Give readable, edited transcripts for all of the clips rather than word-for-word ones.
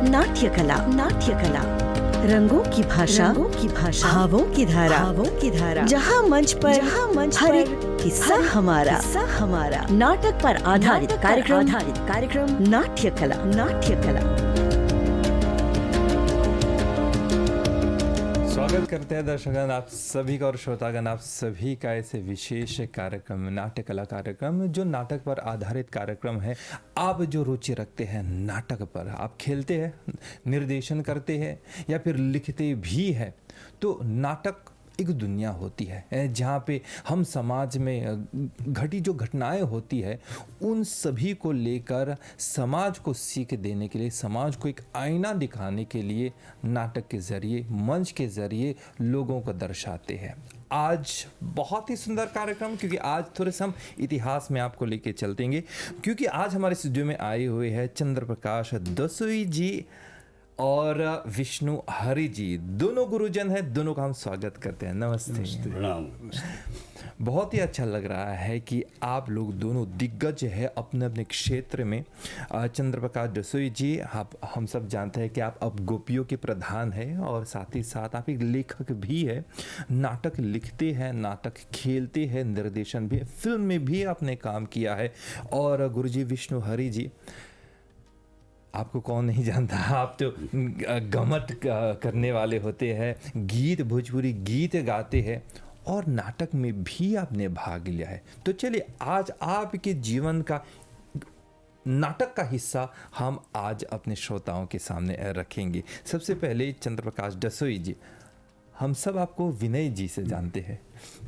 नाट्यकला रंगों की भाषा भावों की धारा जहाँ मंच पर हर एक किस्सा हमारा नाटक पर आधारित कार्यक्रम नाट्यकला। स्वागत करते हैं दर्शकगण आप सभी का और श्रोतागण आप सभी का ऐसे विशेष कार्यक्रम नाट्यकला कार्यक्रम जो नाटक पर आधारित कार्यक्रम है। आप जो रुचि रखते हैं नाटक पर, आप खेलते हैं, निर्देशन करते हैं या फिर लिखते भी हैं, तो नाटक एक दुनिया होती है जहाँ पे हम समाज में घटी जो घटनाएं होती है उन सभी को लेकर समाज को सीख देने के लिए, समाज को एक आईना दिखाने के लिए नाटक के ज़रिए, मंच के ज़रिए लोगों को दर्शाते हैं। आज बहुत ही सुंदर कार्यक्रम, क्योंकि आज थोड़े से हम इतिहास में आपको लेके चलतेंगे, क्योंकि आज हमारे स्टूडियो में आए हुए हैं चंद्र प्रकाश दसोई जी और विष्णु हरि जी, दोनों गुरुजन हैं। दोनों का हम स्वागत करते हैं। नमस्ते। बहुत ही अच्छा लग रहा है कि आप लोग दोनों दिग्गज है अपने अपने क्षेत्र में। चंद्र प्रकाश दसोई जी, आप हम सब जानते हैं कि आप अब गोपियों के प्रधान हैं और साथ ही साथ आप एक लेखक भी है, नाटक लिखते हैं, नाटक खेलते हैं, निर्देशन भी, फिल्म में भी आपने काम किया है। और गुरुजी विष्णु हरि जी, आपको कौन नहीं जानता, आप तो गमट करने वाले होते हैं, गीत, भोजपुरी गीत गाते हैं और नाटक में भी आपने भाग लिया है। तो चलिए आज आपके जीवन का नाटक का हिस्सा हम आज अपने श्रोताओं के सामने रखेंगे। सबसे पहले चंद्र प्रकाश दसोई जी, हम सब आपको विनय जी से जानते हैं,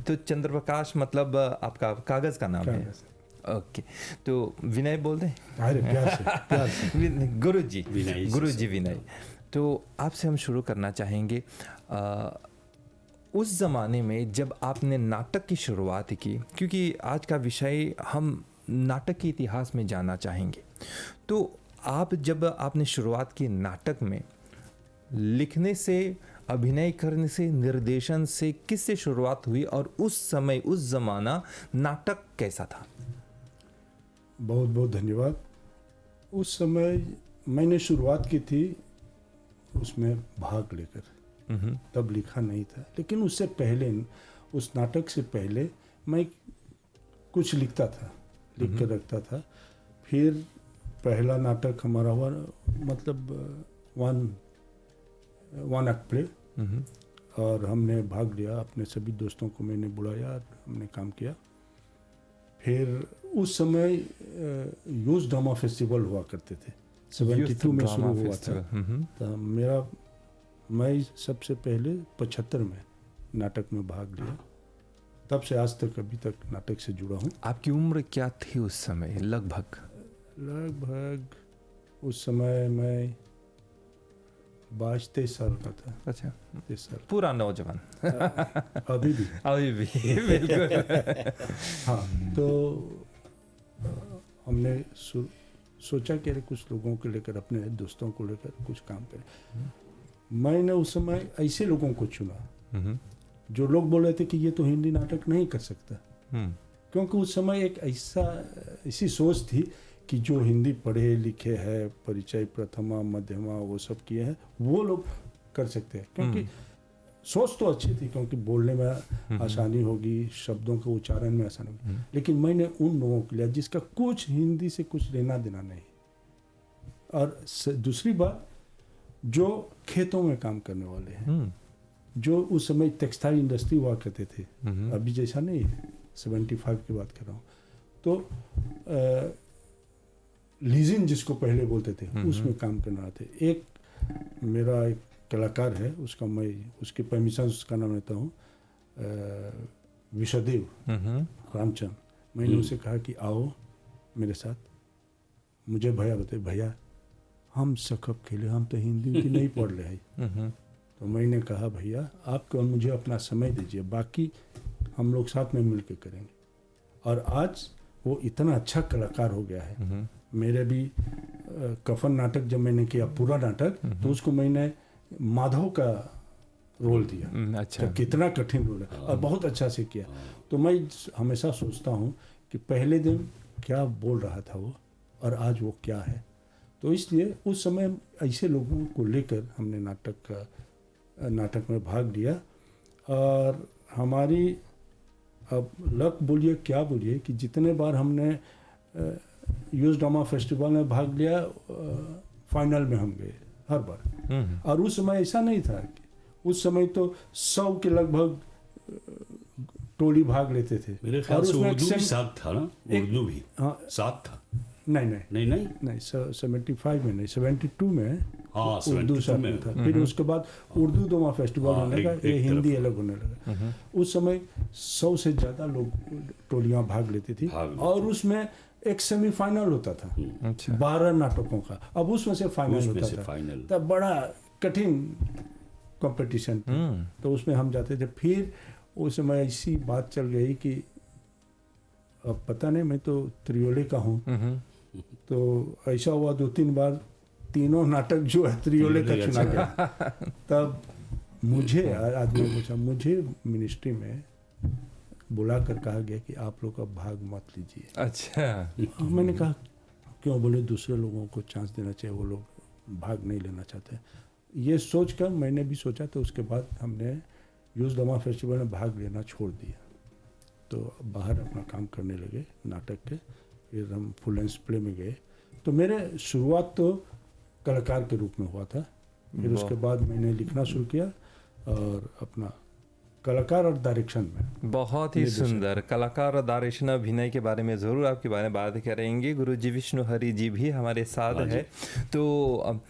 तो चंद्र प्रकाश मतलब आपका कागज़ का नाम है। ओके, तो विनय बोल दें? प्यार से। गुरुजी विनय। तो आपसे हम शुरू करना चाहेंगे, उस ज़माने में जब आपने नाटक की शुरुआत की, क्योंकि आज का विषय हम नाटक के इतिहास में जानना चाहेंगे, तो आप जब आपने शुरुआत की नाटक में, लिखने से, अभिनय करने से, निर्देशन से, किससे शुरुआत हुई और उस समय, उस ज़माना नाटक कैसा था? बहुत बहुत धन्यवाद। उस समय मैंने शुरुआत की थी उसमें भाग लेकर, तब लिखा नहीं था, लेकिन उससे पहले, उस नाटक से पहले मैं कुछ लिखता था, लिख कर रखता था। फिर पहला नाटक हमारा हुआ, मतलब वन एक्ट प्ले, और हमने भाग लिया। अपने सभी दोस्तों को मैंने बुलाया, हमने काम किया। फिर उस समय यूथ ड्रामा फेस्टिवल हुआ करते थे, 72 में शुरू हुआ था। तो मैं सबसे पहले 75 में नाटक में भाग लिया। तब से आज तक, अभी तक नाटक से जुड़ा हूँ। आपकी उम्र क्या थी उस समय लगभग? उस समय मैं 22-23 साल का था। अच्छा, 23 साल। पूरा नौजवान। अभी भी बिल्कुल। हाँ, तो हमने सोचा कि कुछ लोगों को लेकर, अपने दोस्तों को लेकर कुछ काम करें। मैंने उस समय ऐसे लोगों को चुना जो लोग बोल रहे थे कि ये तो हिंदी नाटक नहीं कर सकता, क्योंकि उस समय एक ऐसी सोच थी कि जो हिंदी पढ़े लिखे हैं, परिचय प्रथमा मध्यमा वो सब किए हैं, वो लोग कर सकते हैं। क्योंकि सोच तो अच्छी थी, क्योंकि बोलने में आसानी होगी, शब्दों के उच्चारण में आसानी होगी। लेकिन मैंने उन लोगों को लिया जिसका कुछ हिंदी से कुछ लेना देना नहीं। और दूसरी बात, जो खेतों में काम करने वाले हैं, जो उस समय टेक्सटाइल इंडस्ट्री हुआ करते थे, अभी जैसा नहीं, 75 की बात कर रहा हूँ। तो लीजिंग जिसको पहले बोलते थे, उसमें काम करना थे। एक मेरा एक कलाकार है, उसका मैं उसकी परमिशन, उसका नाम लेता हूँ विश्वदेव रामचंद। मैंने उसे कहा कि आओ मेरे साथ। मुझे भैया बताए, भैया हम सकब खेले, हम तो हिंदी नहीं पढ़ रहे हैं। तो मैंने कहा भैया आप मुझे अपना समय दीजिए, बाकी हम लोग साथ में मिल के करेंगे। और आज वो इतना अच्छा कलाकार हो गया है। मेरे भी कफन नाटक जब मैंने किया, पूरा नाटक, तो उसको मैंने माधव का रोल दिया। अच्छा, तो कितना कठिन रोल है, और बहुत अच्छा से किया। तो मैं हमेशा सोचता हूँ कि पहले दिन क्या बोल रहा था वो, और आज वो क्या है। तो इसलिए उस समय ऐसे लोगों को लेकर हमने नाटक में भाग लिया। और हमारी, अब लक बोलिए क्या बोलिए, कि जितने बार हमने यूएस ड्रामा फेस्टिवल में भाग लिया, फाइनल में हम गए हर बार। और उस समय ऐसा नहीं था कि उस समय तो 100 के लगभग टोली भाग लेते थे। मेरे ख्याल से उर्दू भी साथ था ना, उर्दू भी साथ था। नहीं 75 में नहीं, 72 में हाँ, उर्दू 72 साथ में में था। फिर उसके बाद उर्दू ड्रामा फेस्टिवल होने लगा, ये हिंदी अलग होने लगा। उस समय 100 से ज़्यादा लोग टोलियाँ भाग लेती थी, और उसमें एक सेमीफाइनल होता था 12 नाटकों का। अब उसमें से फाइनल होता था, तब बड़ा कठिन कंपटीशन था, तो उसमें हम जाते थे। फिर उस समय ऐसी बात चल गई कि अब पता नहीं, मैं तो त्रियोले का हूँ, तो ऐसा हुआ 2-3 बार तीनों नाटक जो है त्रियोले का चुना गया। तब मुझे आदमी पूछा, मुझे मिनिस्ट्री में बुलाकर कहा गया कि आप लोग अब भाग मत लीजिए। अच्छा। मैंने कहा क्यों? बोले दूसरे लोगों को चांस देना चाहिए, वो लोग भाग नहीं लेना चाहते। ये सोचकर मैंने भी सोचा, तो उसके बाद हमने यूएस ड्रामा फेस्टिवल में भाग लेना छोड़ दिया, तो बाहर अपना काम करने लगे नाटक के। फिर हम फुल लेंथ प्ले में गए। तो मेरे शुरुआत तो कलाकार के रूप में हुआ था। फिर उसके बाद मैंने लिखना शुरू किया, और अपना कलाकार और डायरेक्शन में। बहुत ही सुंदर कलाकार और डायरेक्शन, अभिनय के बारे में ज़रूर आपके बारे में बात करेंगे। गुरुजी विष्णु हरि जी भी हमारे साथ है। तो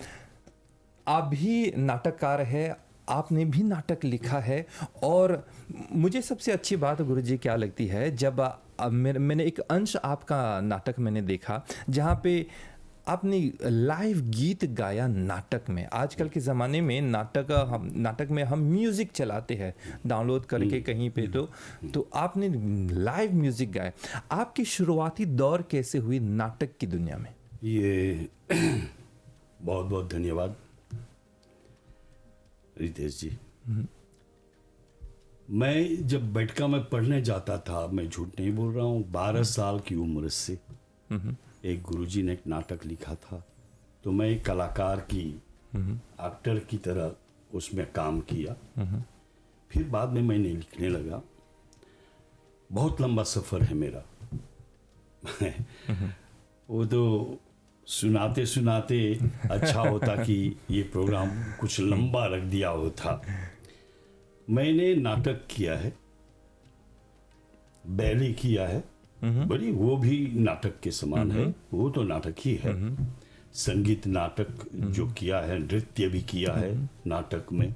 आप भी नाटककार है, आपने भी नाटक लिखा है। और मुझे सबसे अच्छी बात गुरुजी क्या लगती है, जब मैंने एक अंश आपका नाटक मैंने देखा जहाँ पे आपने लाइव गीत गाया नाटक में। आजकल के ज़माने में नाटक में हम म्यूज़िक चलाते हैं डाउनलोड करके कहीं पे, तो आपने लाइव म्यूज़िक गाया। आपकी शुरुआती दौर कैसे हुई नाटक की दुनिया में? ये बहुत बहुत धन्यवाद रितेश जी। मैं जब बैठका में पढ़ने जाता था, मैं झूठ नहीं बोल रहा हूँ, 12 साल की उम्र से एक गुरुजी ने एक नाटक लिखा था, तो मैं एक कलाकार की एक्टर की तरह उसमें काम किया। फिर बाद में मैंने लिखने लगा। बहुत लंबा सफ़र है मेरा। वो तो सुनाते सुनाते अच्छा होता कि ये प्रोग्राम कुछ लंबा रख दिया होता। मैंने नाटक किया है, बैले किया है, बड़ी वो भी नाटक के समान है, वो तो नाटक ही है। संगीत नाटक जो किया है, नृत्य भी किया है नाटक में।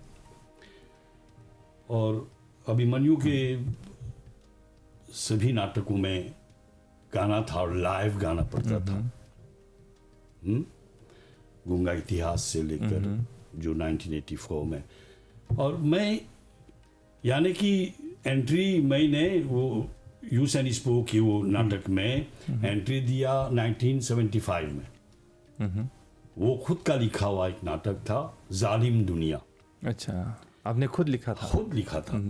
और अभिमन्यु के सभी नाटकों में गाना था, और लाइव गाना पड़ता था। गूंगा इतिहास से लेकर जो 1984 में। और मैं यानी कि एंट्री मैंने वो यूस एंड स्पो की वो नाटक में एंट्री दिया 1975 में। वो खुद का लिखा हुआ एक नाटक था, जालिम दुनिया। अच्छा, आपने खुद लिखा था? खुद लिखा था।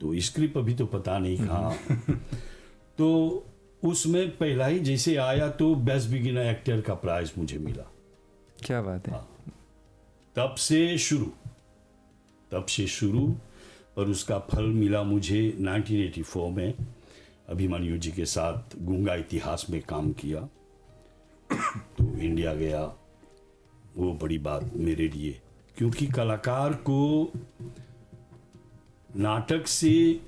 तो स्क्रिप्ट अभी तो पता नहीं कहाँ। तो उसमें पहला ही जैसे आया तो बेस्ट बिगिनर एक्टर का प्राइज मुझे मिला। क्या बात है। तब से शुरू और उसका फल मिला मुझे 1984 में। अभिमन्यु जी के साथ गूंगा इतिहास में काम किया, तो इंडिया गया। वो बड़ी बात मेरे लिए, क्योंकि कलाकार को नाटक से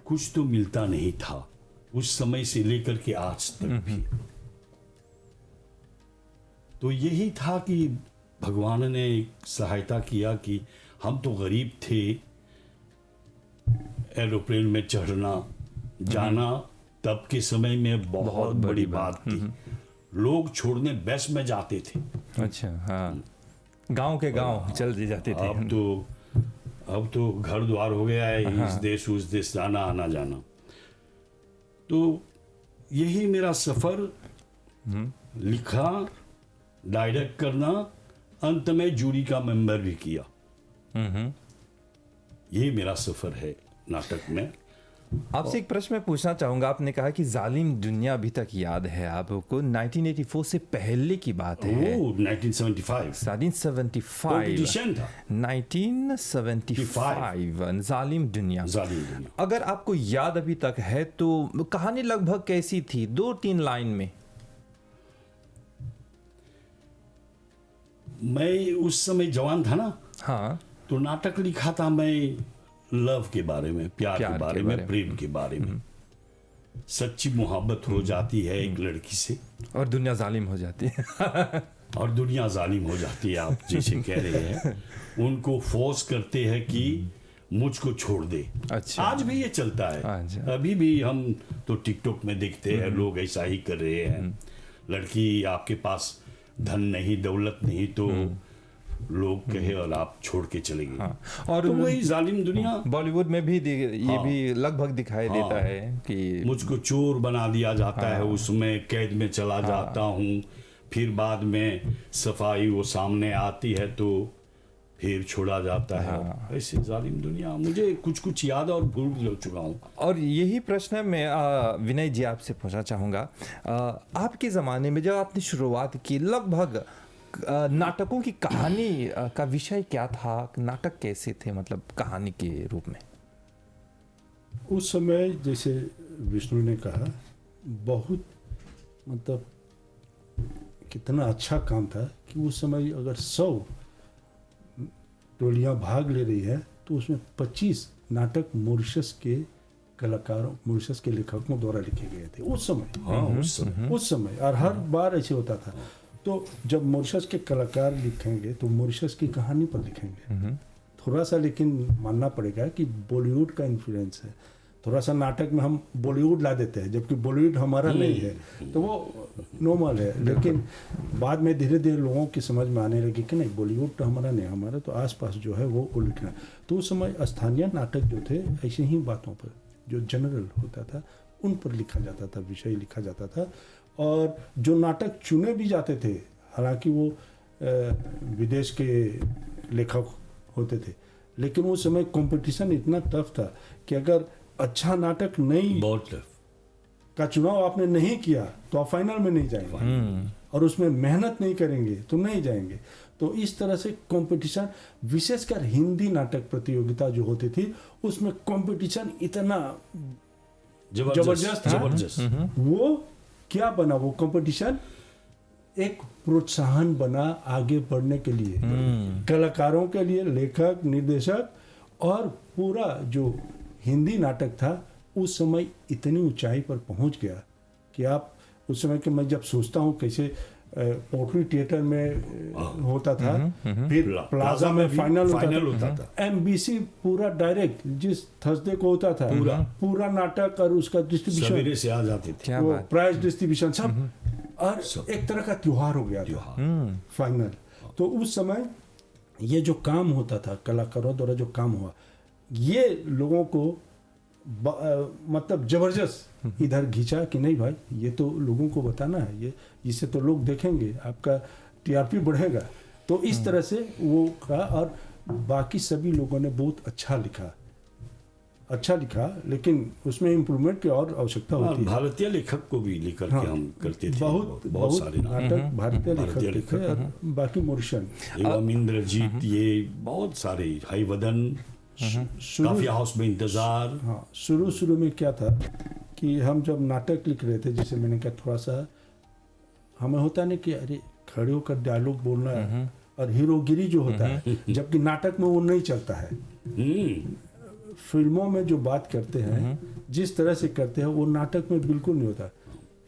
कुछ तो मिलता नहीं था उस समय से लेकर के आज तक भी। तो यही था कि भगवान ने सहायता किया कि हम तो गरीब थे, एरोप्लेन में चढ़ना जाना तब के समय में बहुत बड़ी बात थी। लोग छोड़ने बस में जाते थे। अच्छा, हाँ, गांव के गांव चल जाते थे। अब तो घर द्वार हो गया है, हाँ। इस देश उस देश जाना आना जाना। तो यही मेरा सफर, लिखा, डायरेक्ट करना, अंत में जूरी का मेंबर भी किया। ये मेरा सफर है नाटक में। आपसे एक प्रश्न मैं पूछना चाहूंगा। आपने कहा कि जालिम दुनिया अभी तक याद है आपको, 1984 से पहले की बात है। 1975 1975 कंपटीशन था। 1975 जालिम दुनिया। जालिम दुनिया। अगर आपको याद अभी तक है तो कहानी लगभग कैसी थी, 2-3 लाइन में? मैं उस समय जवान था ना, हाँ, तो नाटक लिखा था मैं लव के बारे में, प्यार के बारे में, प्रेम के बारे में। सच्ची मोहब्बत हो जाती है एक लड़की से और दुनिया जालिम हो जाती है। और दुनिया जालिम हो जाती है, आप जैसे कह रहे हैं। उनको फोर्स करते हैं कि मुझको छोड़ दे। अच्छा। आज भी ये चलता है। अच्छा। अभी भी हम तो टिकटॉक में देखते हैं लोग ऐसा ही कर रहे हैं। लड़की आपके पास धन नहीं, दौलत नहीं, तो लोग कहे और आप छोड़ के चले गए। हाँ। और तो वही जालिम दुनिया बॉलीवुड में भी ये भी लगभग दिखाई देता है कि मुझको चोर बना दिया जाता है, उसमें कैद में चला जाता हूँ, फिर बाद में सफाई वो सामने आती है तो फिर छोड़ा जाता है। ऐसे जालिम दुनिया मुझे कुछ कुछ याद और भूल भी चुका हूँ। और यही प्रश्न मैं विनय जी आपसे पूछना चाहूँगा। आपके ज़माने में जब आपने शुरुआत की, लगभग नाटकों की कहानी का विषय क्या था? नाटक कैसे थे, मतलब कहानी के रूप में? उस समय जैसे विष्णु ने कहा, बहुत मतलब कितना अच्छा काम था कि उस समय अगर 100 टोलियां भाग ले रही है तो उसमें 25 नाटक मॉरिशस के कलाकारों, मॉरिशस के लेखकों द्वारा लिखे गए थे उस समय। उस समय और हर बार ऐसे होता था। तो जब मॉरिशस के कलाकार लिखेंगे तो मॉरिशस की कहानी पर लिखेंगे। थोड़ा सा लेकिन मानना पड़ेगा कि बॉलीवुड का इन्फ्लुएंस है। थोड़ा सा नाटक में हम बॉलीवुड ला देते हैं जबकि बॉलीवुड हमारा नहीं है, तो वो नॉर्मल है। लेकिन बाद में धीरे धीरे लोगों की समझ में आने लगी कि नहीं, बॉलीवुड तो हमारा नहीं, हमारा तो आसपास जो है वो लिखना। तो उस समय स्थानीय नाटक जो थे ऐसे ही बातों पर, जो जनरल होता था उन पर लिखा जाता था, विषय लिखा जाता था। और जो नाटक चुने भी जाते थे, हालांकि वो विदेश के लेखक होते थे, लेकिन उस समय कंपटीशन इतना टफ था कि अगर अच्छा नाटक नहीं, बहुत टफ का चुनाव आपने नहीं किया तो आप फाइनल में नहीं जाएंगे, और उसमें मेहनत नहीं करेंगे तो नहीं जाएंगे। तो इस तरह से कंपटीशन, विशेषकर हिंदी नाटक प्रतियोगिता जो होती थी उसमें कंपटीशन इतना जबरदस्त था। वो क्या बना, वो कंपटीशन एक प्रोत्साहन बना आगे बढ़ने के लिए, कलाकारों के लिए, लेखक, निर्देशक, और पूरा जो हिंदी नाटक था उस समय इतनी ऊंचाई पर पहुंच गया कि आप उस समय के, मैं जब सोचता हूँ कैसे पोट्री थिएटर में होता था, फिर प्लाजा में फाइनल होता था, एमबीसी पूरा डायरेक्ट जिस थर्सडे को होता था, पूरा नाटक और उसका डिस्ट्रीब्यूशन सवेरे से आ जाते थे, वो प्राइज डिस्ट्रीब्यूशन सब, और एक तरह का त्योहार हो गया था फाइनल। तो उस समय ये जो काम होता था, कलाकारों द्वारा जो काम हुआ, ये लोगों को मतलब जबरदस्त इधर खींचा कि नहीं भाई, ये तो लोगों को बताना है, ये जिससे तो लोग देखेंगे, आपका टीआरपी बढ़ेगा। तो इस तरह से वो कहा, और बाकी सभी लोगों ने बहुत अच्छा लिखा, लेकिन उसमें इम्प्रूवमेंट की और आवश्यकता होती है। भारतीय लेखक को भी लेकर के हम करते थे, बहुत सारे नाटक भारतीय लेखक लिखे, और बाकी मॉरिशन, एवं इंद्रजीत, ये बहुत सारे, हरिवदन, काफी हाउस में इंतजार। हाँ, शुरू में क्या था कि हम जब नाटक लिख रहे थे, जैसे मैंने कहा, थोड़ा सा हमें होता नहीं कि अरे खड़े होकर डायलॉग बोलना है और हीरोगिरी जो होता है, जबकि नाटक में वो नहीं चलता है। फिल्मों में जो बात करते हैं, जिस तरह से करते हैं, वो नाटक में बिल्कुल नहीं होता।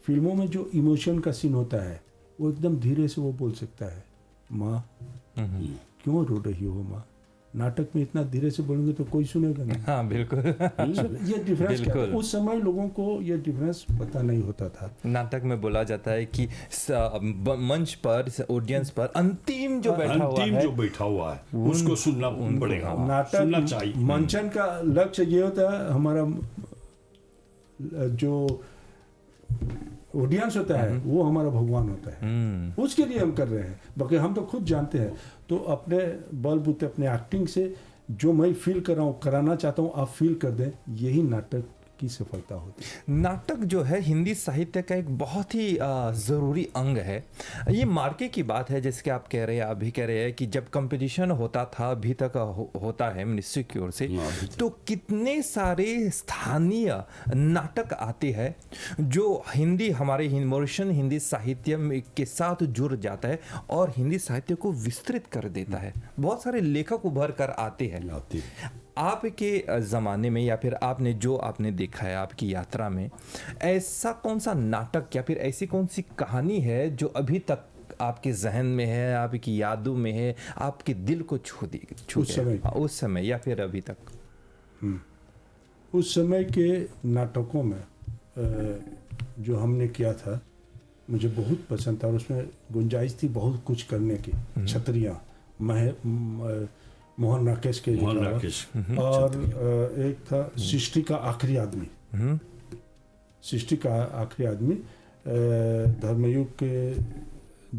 फिल्मों में जो इमोशन का सीन होता है वो एकदम धीरे से वो बोल सकता है, माँ क्यों रो रही हो माँ। नाटक में इतना धीरे से बोलेंगे तो कोई सुनेगा नहीं। हाँ बिल्कुल। ये डिफरेंस क्या था? उस समय लोगों को ये डिफरेंस पता नहीं होता था। नाटक में बोला जाता है कि मंच पर, ऑडियंस पर अंतिम जो बैठा हुआ है उसको सुनना पड़ेगा, नाटक सुनना चाहिए। मंचन का लक्ष्य ये होता है, हमारा जो ऑडियंस होता है वो हमारा भगवान होता है, उसके लिए हम कर रहे हैं। बाकी हम तो खुद जानते हैं, तो अपने बलबूते, अपने एक्टिंग से जो मैं फील कर रहा हूँ, कराना चाहता हूँ, आप फील कर दें, यही नाटक की सफलता होती है। नाटक जो है हिंदी साहित्य का एक बहुत ही ज़रूरी अंग है। ये मार्के की बात है, जैसे कि आप कह रहे हैं, आप भी कह रहे हैं कि जब कंपटीशन होता था, अभी तक होता है मिनिस्ट्री की ओर से, तो कितने सारे स्थानीय नाटक आते हैं जो हिंदी, हमारे मॉरिशन हिंदी साहित्य के साथ जुड़ जाता है और हिंदी साहित्य को विस्तृत कर देता है। बहुत सारे लेखक उभर कर आते हैं। आपके ज़माने में या फिर आपने देखा है आपकी यात्रा में, ऐसा कौन सा नाटक या फिर ऐसी कौन सी कहानी है जो अभी तक आपके जहन में है, आपकी यादों में है, आपके दिल को छू उस समय या फिर अभी तक? उस समय के नाटकों में जो हमने किया था मुझे बहुत पसंद था और उसमें गुंजाइश थी बहुत कुछ करने की। छतरियाँ, मोहन राकेश के और एक था सृष्टि का आखिरी आदमी। सृष्टि का आखिरी आदमी धर्मयुग के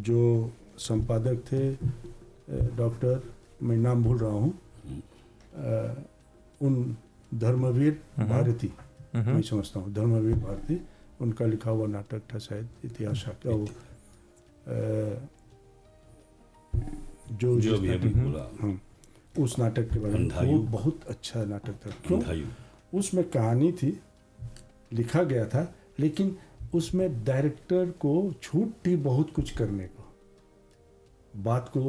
जो संपादक थे डॉक्टर, मैं नाम भूल रहा हूँ, उन धर्मवीर भारती, मैं समझता हूँ धर्मवीर भारती, उनका लिखा हुआ नाटक था शायद इतिहास का, वो जो भी अभी बोला उस नाटक के बारे में। वो बहुत अच्छा नाटक था। क्यों? उसमें कहानी थी, लिखा गया था, लेकिन उसमें डायरेक्टर को छूट थी बहुत कुछ करने को, बात को,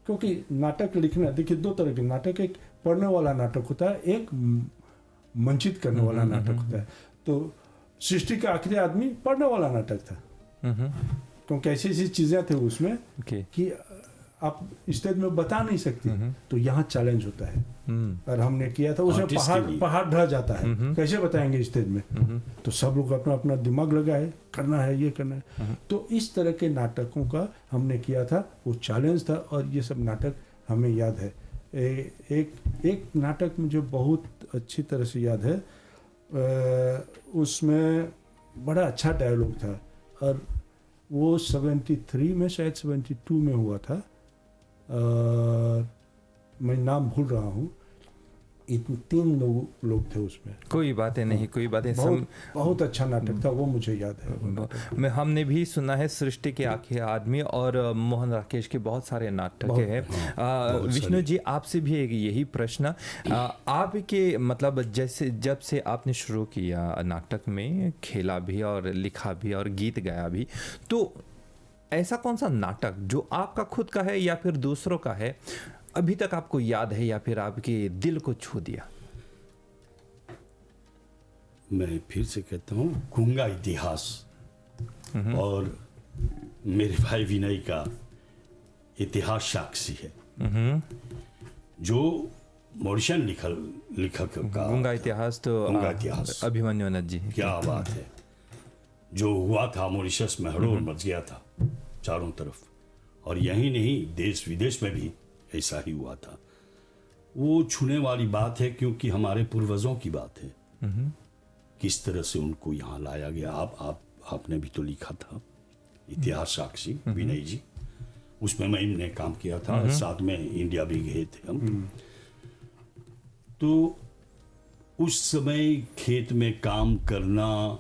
क्योंकि नाटक लिखना, देखिए दो तरह के नाटक, एक पढ़ने वाला नाटक होता है, एक मंचित करने वाला नाटक होता है। तो सृष्टि का आखिरी आदमी पढ़ने वाला नाटक था, क्योंकि ऐसी ऐसी चीजें थे उसमें कि आप स्टेज में बता नहीं सकते। तो यहाँ चैलेंज होता है और हमने किया था। उसमें पहाड़ ढह जाता है, कैसे बताएंगे स्टेज में? तो सब लोग अपना अपना दिमाग लगाए, करना है, ये करना है। तो इस तरह के नाटकों का हमने किया था, वो चैलेंज था और ये सब नाटक हमें याद है। एक नाटक मुझे बहुत अच्छी तरह से याद है, उसमें बड़ा अच्छा डायलॉग था और वो 73 में शायद 72 में हुआ था, मैं नाम भूल रहा हूँ। 3 लोग थे उसमें। कोई बातें नहीं, कोई बातें। बहुत अच्छा नाटक था वो, मुझे याद है। हमने भी सुना है सृष्टि के आखिरी आदमी और मोहन राकेश के बहुत सारे नाटक हैं। विष्णु जी, आपसे भी यही प्रश्न, आपके मतलब जैसे जब से आपने शुरू किया नाटक में, खेला भी और लिखा भी और गीत गाया भी, तो ऐसा कौन सा नाटक जो आपका खुद का है या फिर दूसरों का है, अभी तक आपको याद है या फिर आपके दिल को छू दिया? मैं फिर से कहता हूँ, गूंगा इतिहास और मेरे भाई विनय का इतिहास साक्षी है, जो मॉरिशन लेखक का गूंगा इतिहास। तो गूंगा इतिहास अभिमन्यु अनंत जी, क्या बात है। जो हुआ था मॉरिशस में, हड़ोर मच गया था चारों तरफ, और यही नहीं, देश विदेश में भी ऐसा ही हुआ था। वो छूने वाली बात है, क्योंकि हमारे पूर्वजों की बात है, किस तरह से उनको यहाँ लाया गया। आपने भी तो लिखा था इतिहास साक्षी, विनय जी, उसमें मैंने काम किया था, साथ में इंडिया भी गए थे हम। तो उस समय खेत में काम करना,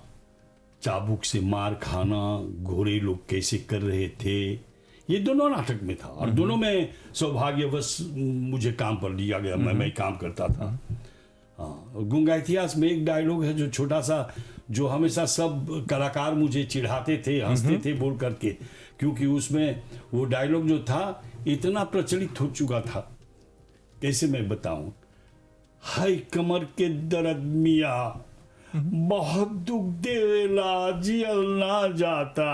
चाबुक से मार खाना, घोड़े लोग कैसे कर रहे थे, ये दोनों नाटक में था और दोनों में सौभाग्यवश मुझे काम पर लिया गया। मैं काम करता था। गूंगा इतिहास में एक डायलॉग है जो छोटा सा, जो हमेशा सब कलाकार मुझे चिढ़ाते थे, हंसते थे बोल करके, क्योंकि उसमें वो डायलॉग जो था इतना प्रचलित हो चुका था, कैसे मैं बताऊं। हाय कमर के दर्द मियाँ, बहुत दुख देला, जियल ना जाता।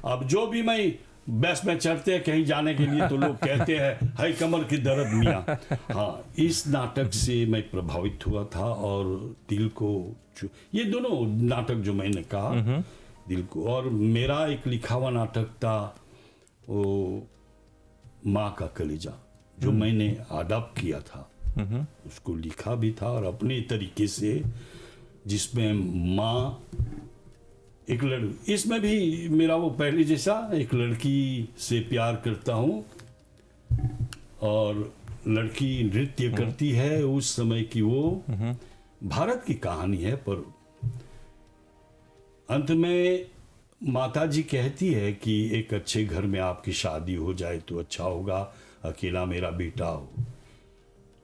अब जो भी मैं बस में चढ़ते हैं कहीं जाने के लिए, तो लोग कहते हैं हाय कमर की दर्द मियाँ। हाँ, इस नाटक से मैं प्रभावित हुआ था और दिल को, ये दोनों नाटक जो मैंने कहा, दिल को। और मेरा एक लिखा हुआ नाटक था, वो माँ का कलेजा, जो मैंने अडॉप्ट किया था, उसको लिखा भी था और अपने तरीके से, जिसमें माँ एक लड़की, इसमें भी मेरा वो पहले जैसा, एक लड़की से प्यार करता हूँ और लड़की नृत्य करती है उस समय की वो, भारत की कहानी है, पर अंत में माता जी कहती है कि एक अच्छे घर में आपकी शादी हो जाए तो अच्छा होगा, अकेला मेरा बेटा हो।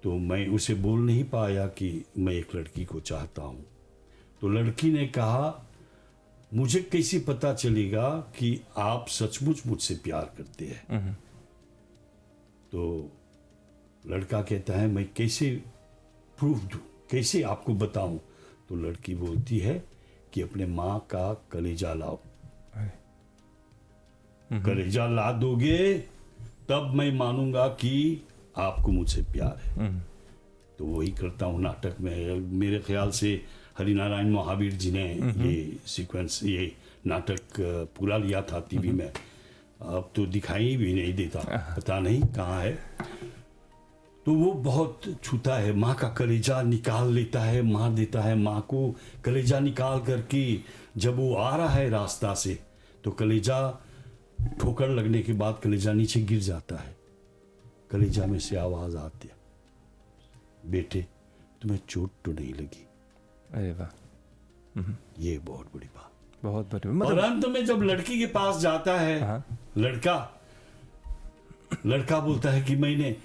तो मैं उसे बोल नहीं पाया कि मैं एक लड़की को चाहता हूँ। तो लड़की ने कहा, मुझे कैसे पता चलेगा कि आप सचमुच मुझसे प्यार करते हैं। तो लड़का कहता है, मैं कैसे प्रूफ दूँ, कैसे आपको बताऊं? तो लड़की बोलती है कि अपने माँ का कलेजा लाओ। कलेजा ला दोगे तब मैं मानूंगा कि आपको मुझसे प्यार है। तो वही करता हूँ नाटक में। मेरे ख्याल से हरिनारायण महावीर जी ने ये सीक्वेंस, ये नाटक पूरा लिया था टीवी में। अब तो दिखाई भी नहीं देता, पता नहीं कहाँ है। तो वो बहुत छूता है, माँ का कलेजा निकाल लेता है, मार देता है माँ को। कलेजा निकाल करके जब वो आ रहा है रास्ता से, तो कलेजा ठोकर लगने के बाद कलेजा नीचे गिर जाता है। कलेजा में से आवाज आती है, बेटे तुम्हें चोट तो नहीं लगी? अरे वाह, ये बहुत बड़ी बात, बहुत बड़ी। और मतलब अंत में जब लड़की के पास जाता है, लड़का बोलता है कि मैंने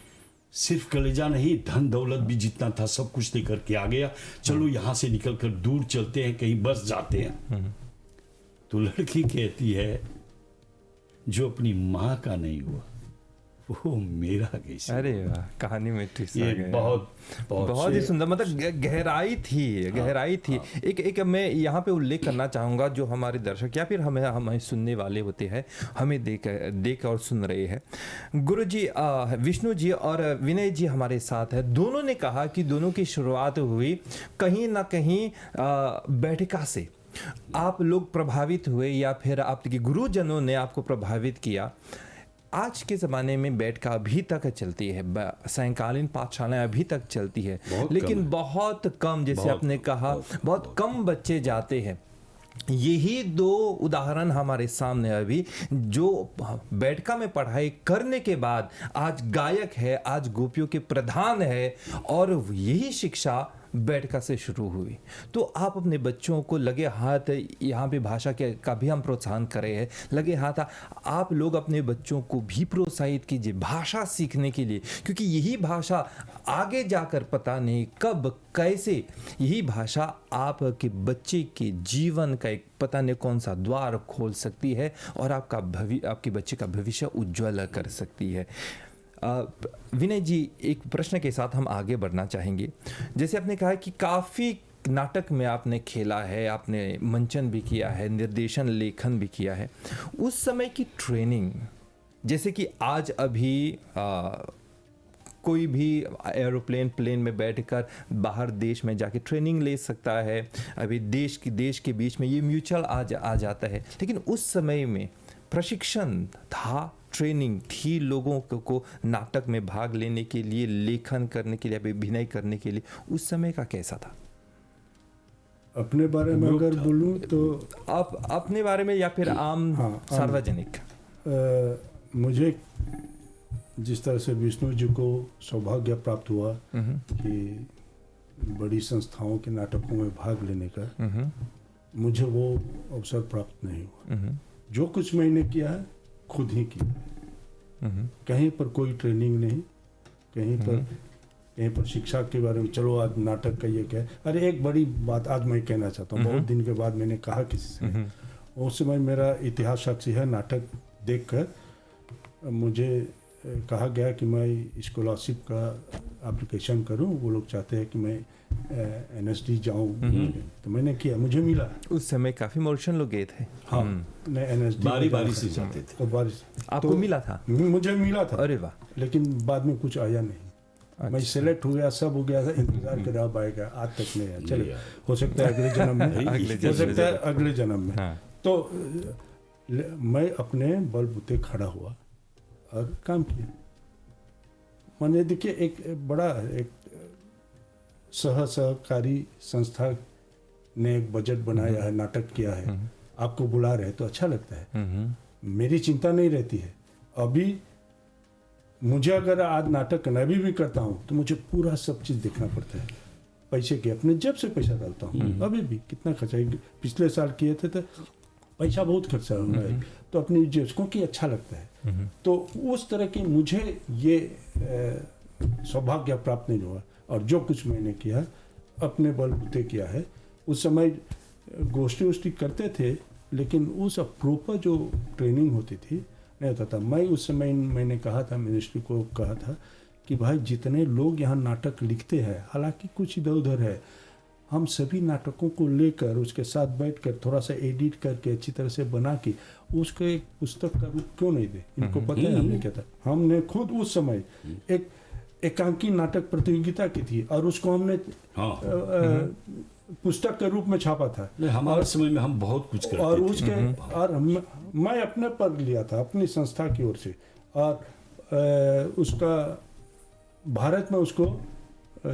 सिर्फ कलेजा नहीं, धन दौलत भी जितना था सब कुछ लेकर के आ गया, चलो यहाँ से निकल कर दूर चलते हैं, कहीं बस जाते हैं। तो लड़की कहती है, जो अपनी माँ का नहीं हुआ वो मेरा कैसे? अरे वाह, कहानी में ट्विस्ट आ ये गया। बहुत ही सुंदर, मतलब गहराई थी। एक मैं यहाँ पे उल्लेख करना चाहूँगा, जो हमारे दर्शक या फिर हमें सुनने वाले होते हैं, हमें देख और सुन रहे हैं। गुरु जी, विष्णु जी और विनय जी हमारे साथ है। दोनों ने कहा कि दोनों की शुरुआत हुई कहीं ना कहीं बैठका से। आप लोग प्रभावित हुए या फिर आपके गुरुजनों ने आपको प्रभावित किया। आज के ज़माने में बैठका अभी तक चलती है, सायंकालीन पाठशालाएं अभी तक चलती है, लेकिन बहुत कम, जैसे आपने कहा, बहुत कम बच्चे जाते हैं। यही दो उदाहरण हमारे सामने अभी, जो बैठका में पढ़ाई करने के बाद आज गायक है, आज गोपियों के प्रधान है, और यही शिक्षा बैठका से शुरू हुई। तो आप अपने बच्चों को लगे हाथ, यहाँ पे भाषा के का भी हम प्रोत्साहन कर रहे हैं, लगे हाथ आप लोग अपने बच्चों को भी प्रोत्साहित कीजिए भाषा सीखने के लिए, क्योंकि यही भाषा आगे जाकर पता नहीं कब कैसे यही भाषा आपके बच्चे के जीवन का एक पता नहीं कौन सा द्वार खोल सकती है और आपके बच्चे का भविष्य उज्ज्वल कर सकती है। विनय जी, एक प्रश्न के साथ हम आगे बढ़ना चाहेंगे। जैसे आपने कहा कि काफ़ी नाटक में आपने खेला है, आपने मंचन भी किया है, निर्देशन लेखन भी किया है। उस समय की ट्रेनिंग, जैसे कि आज अभी कोई भी प्लेन में बैठकर बाहर देश में जाके ट्रेनिंग ले सकता है, अभी देश के बीच में ये म्यूचुअल आ जाता है, लेकिन उस समय में प्रशिक्षण था, ट्रेनिंग थी लोगों को नाटक में भाग लेने के लिए, लेखन करने के लिए, अभिनय करने के लिए। उस समय का कैसा था? अपने बारे में अगर बोलूं तो आप अपने बारे में या फिर आम सार्वजनिक? मुझे जिस तरह से विष्णु जी को सौभाग्य प्राप्त हुआ कि बड़ी संस्थाओं के नाटकों में भाग लेने का, मुझे वो अवसर प्राप्त नहीं हुआ। जो कुछ मैंने किया है खुद ही किया, कहीं पर कोई ट्रेनिंग नहीं, कहीं पर शिक्षा के बारे में चलो आज नाटक का ये क्या है। अरे एक बड़ी बात आज मैं कहना चाहता हूँ, बहुत दिन के बाद मैंने कहा किसी से, उस समय मेरा इतिहास साक्षी है, नाटक देखकर मुझे कहा गया कि मैं स्कॉलरशिप का एप्लीकेशन करूं, वो लोग चाहते हैं कि मैं NSD जाऊं, तो मैंने किया, मुझे मिला। उस समय काफी मॉरिशन लोग गए थे। हाँ, मैं NSD बारी से जाते थे। तो बारिश आपको मिला था? मुझे मिला था। अरे वाह। लेकिन बाद में कुछ आया नहीं। अच्छा। मैं सिलेक्ट हो गया, सब हो गया था, इंतजार कर रहा आएगा, आज तक नहीं आया। चलिए, हो सकता है अगले जन्म में, हो सकता है अगले जन्म में। तो मैं अपने बलबूते खड़ा हुआ और काम किया। मैंने देखिए एक सहकारी संस्था ने एक बजट बनाया है, नाटक किया है, आपको बुला रहे तो अच्छा लगता है। मेरी चिंता नहीं रहती है। अभी मुझे अगर आज नाटक करना भी करता हूँ तो मुझे पूरा सब चीज़ देखना पड़ता है। पैसे के अपने जेब से पैसा डालता हूँ अभी भी। कितना खर्चा है, पिछले साल किए थे तो पैसा बहुत खर्चा हो रहा है, तो अपनी जेब से, क्योंकि अच्छा लगता है। तो उस तरह की मुझे ये सौभाग्य प्राप्त नहीं हुआ, और जो कुछ मैंने किया अपने बलबूते किया है। उस समय गोष्ठी वोष्ठी करते थे, लेकिन उस प्रॉपर जो ट्रेनिंग होती थी नहीं होता था। मैं उस समय मैंने कहा था, मिनिस्ट्री को कहा था कि भाई जितने लोग यहाँ नाटक लिखते हैं, हालांकि कुछ इधर उधर है, हम सभी नाटकों को लेकर उसके साथ बैठकर थोड़ा सा एडिट करके अच्छी तरह से बना के उसको एक पुस्तक का रूप क्यों नहीं दे। इनको पता है हमने क्या था। हमने खुद उस समय एक एकांकी नाटक प्रतियोगिता की थी, और उसको हमने पुस्तक के रूप में छापा था। हमारे समय में हम बहुत कुछ करते और थे। उसके और मैं अपने पर लिया था अपनी संस्था की ओर से, और उसका भारत में उसको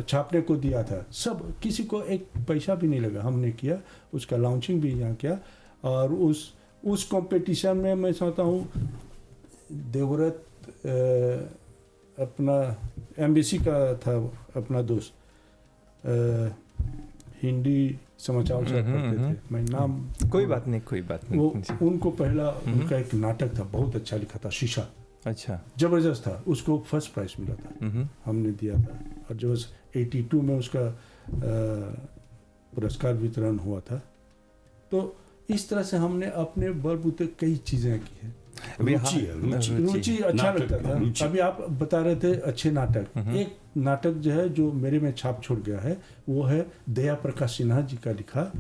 छापने को दिया था। सब किसी को एक पैसा भी नहीं लगा, हमने किया। उसका लॉन्चिंग भी यहाँ किया, और उस कंपटीशन में मैं समझता हूँ देवव्रत अपना एमबीसी का था अपना दोस्त, हिंदी समाचार से पढ़ते थे, मैं नाम कोई बात नहीं वो उनको पहला उनका एक नाटक था, बहुत अच्छा लिखा था, शीशा। अच्छा, जबरदस्त था, उसको फर्स्ट प्राइज मिला था, हमने दिया था। और जो 82 में उसका पुरस्कार वितरण हुआ था। तो इस तरह से हमने अपने बलबूते कई चीजें की है। रुचि अच्छा लगता था। अभी आप बता रहे थे अच्छे नाटक, एक नाटक जो है जो मेरे में छाप छोड़ गया है, वो है दया प्रकाश सिन्हा जी का लिखा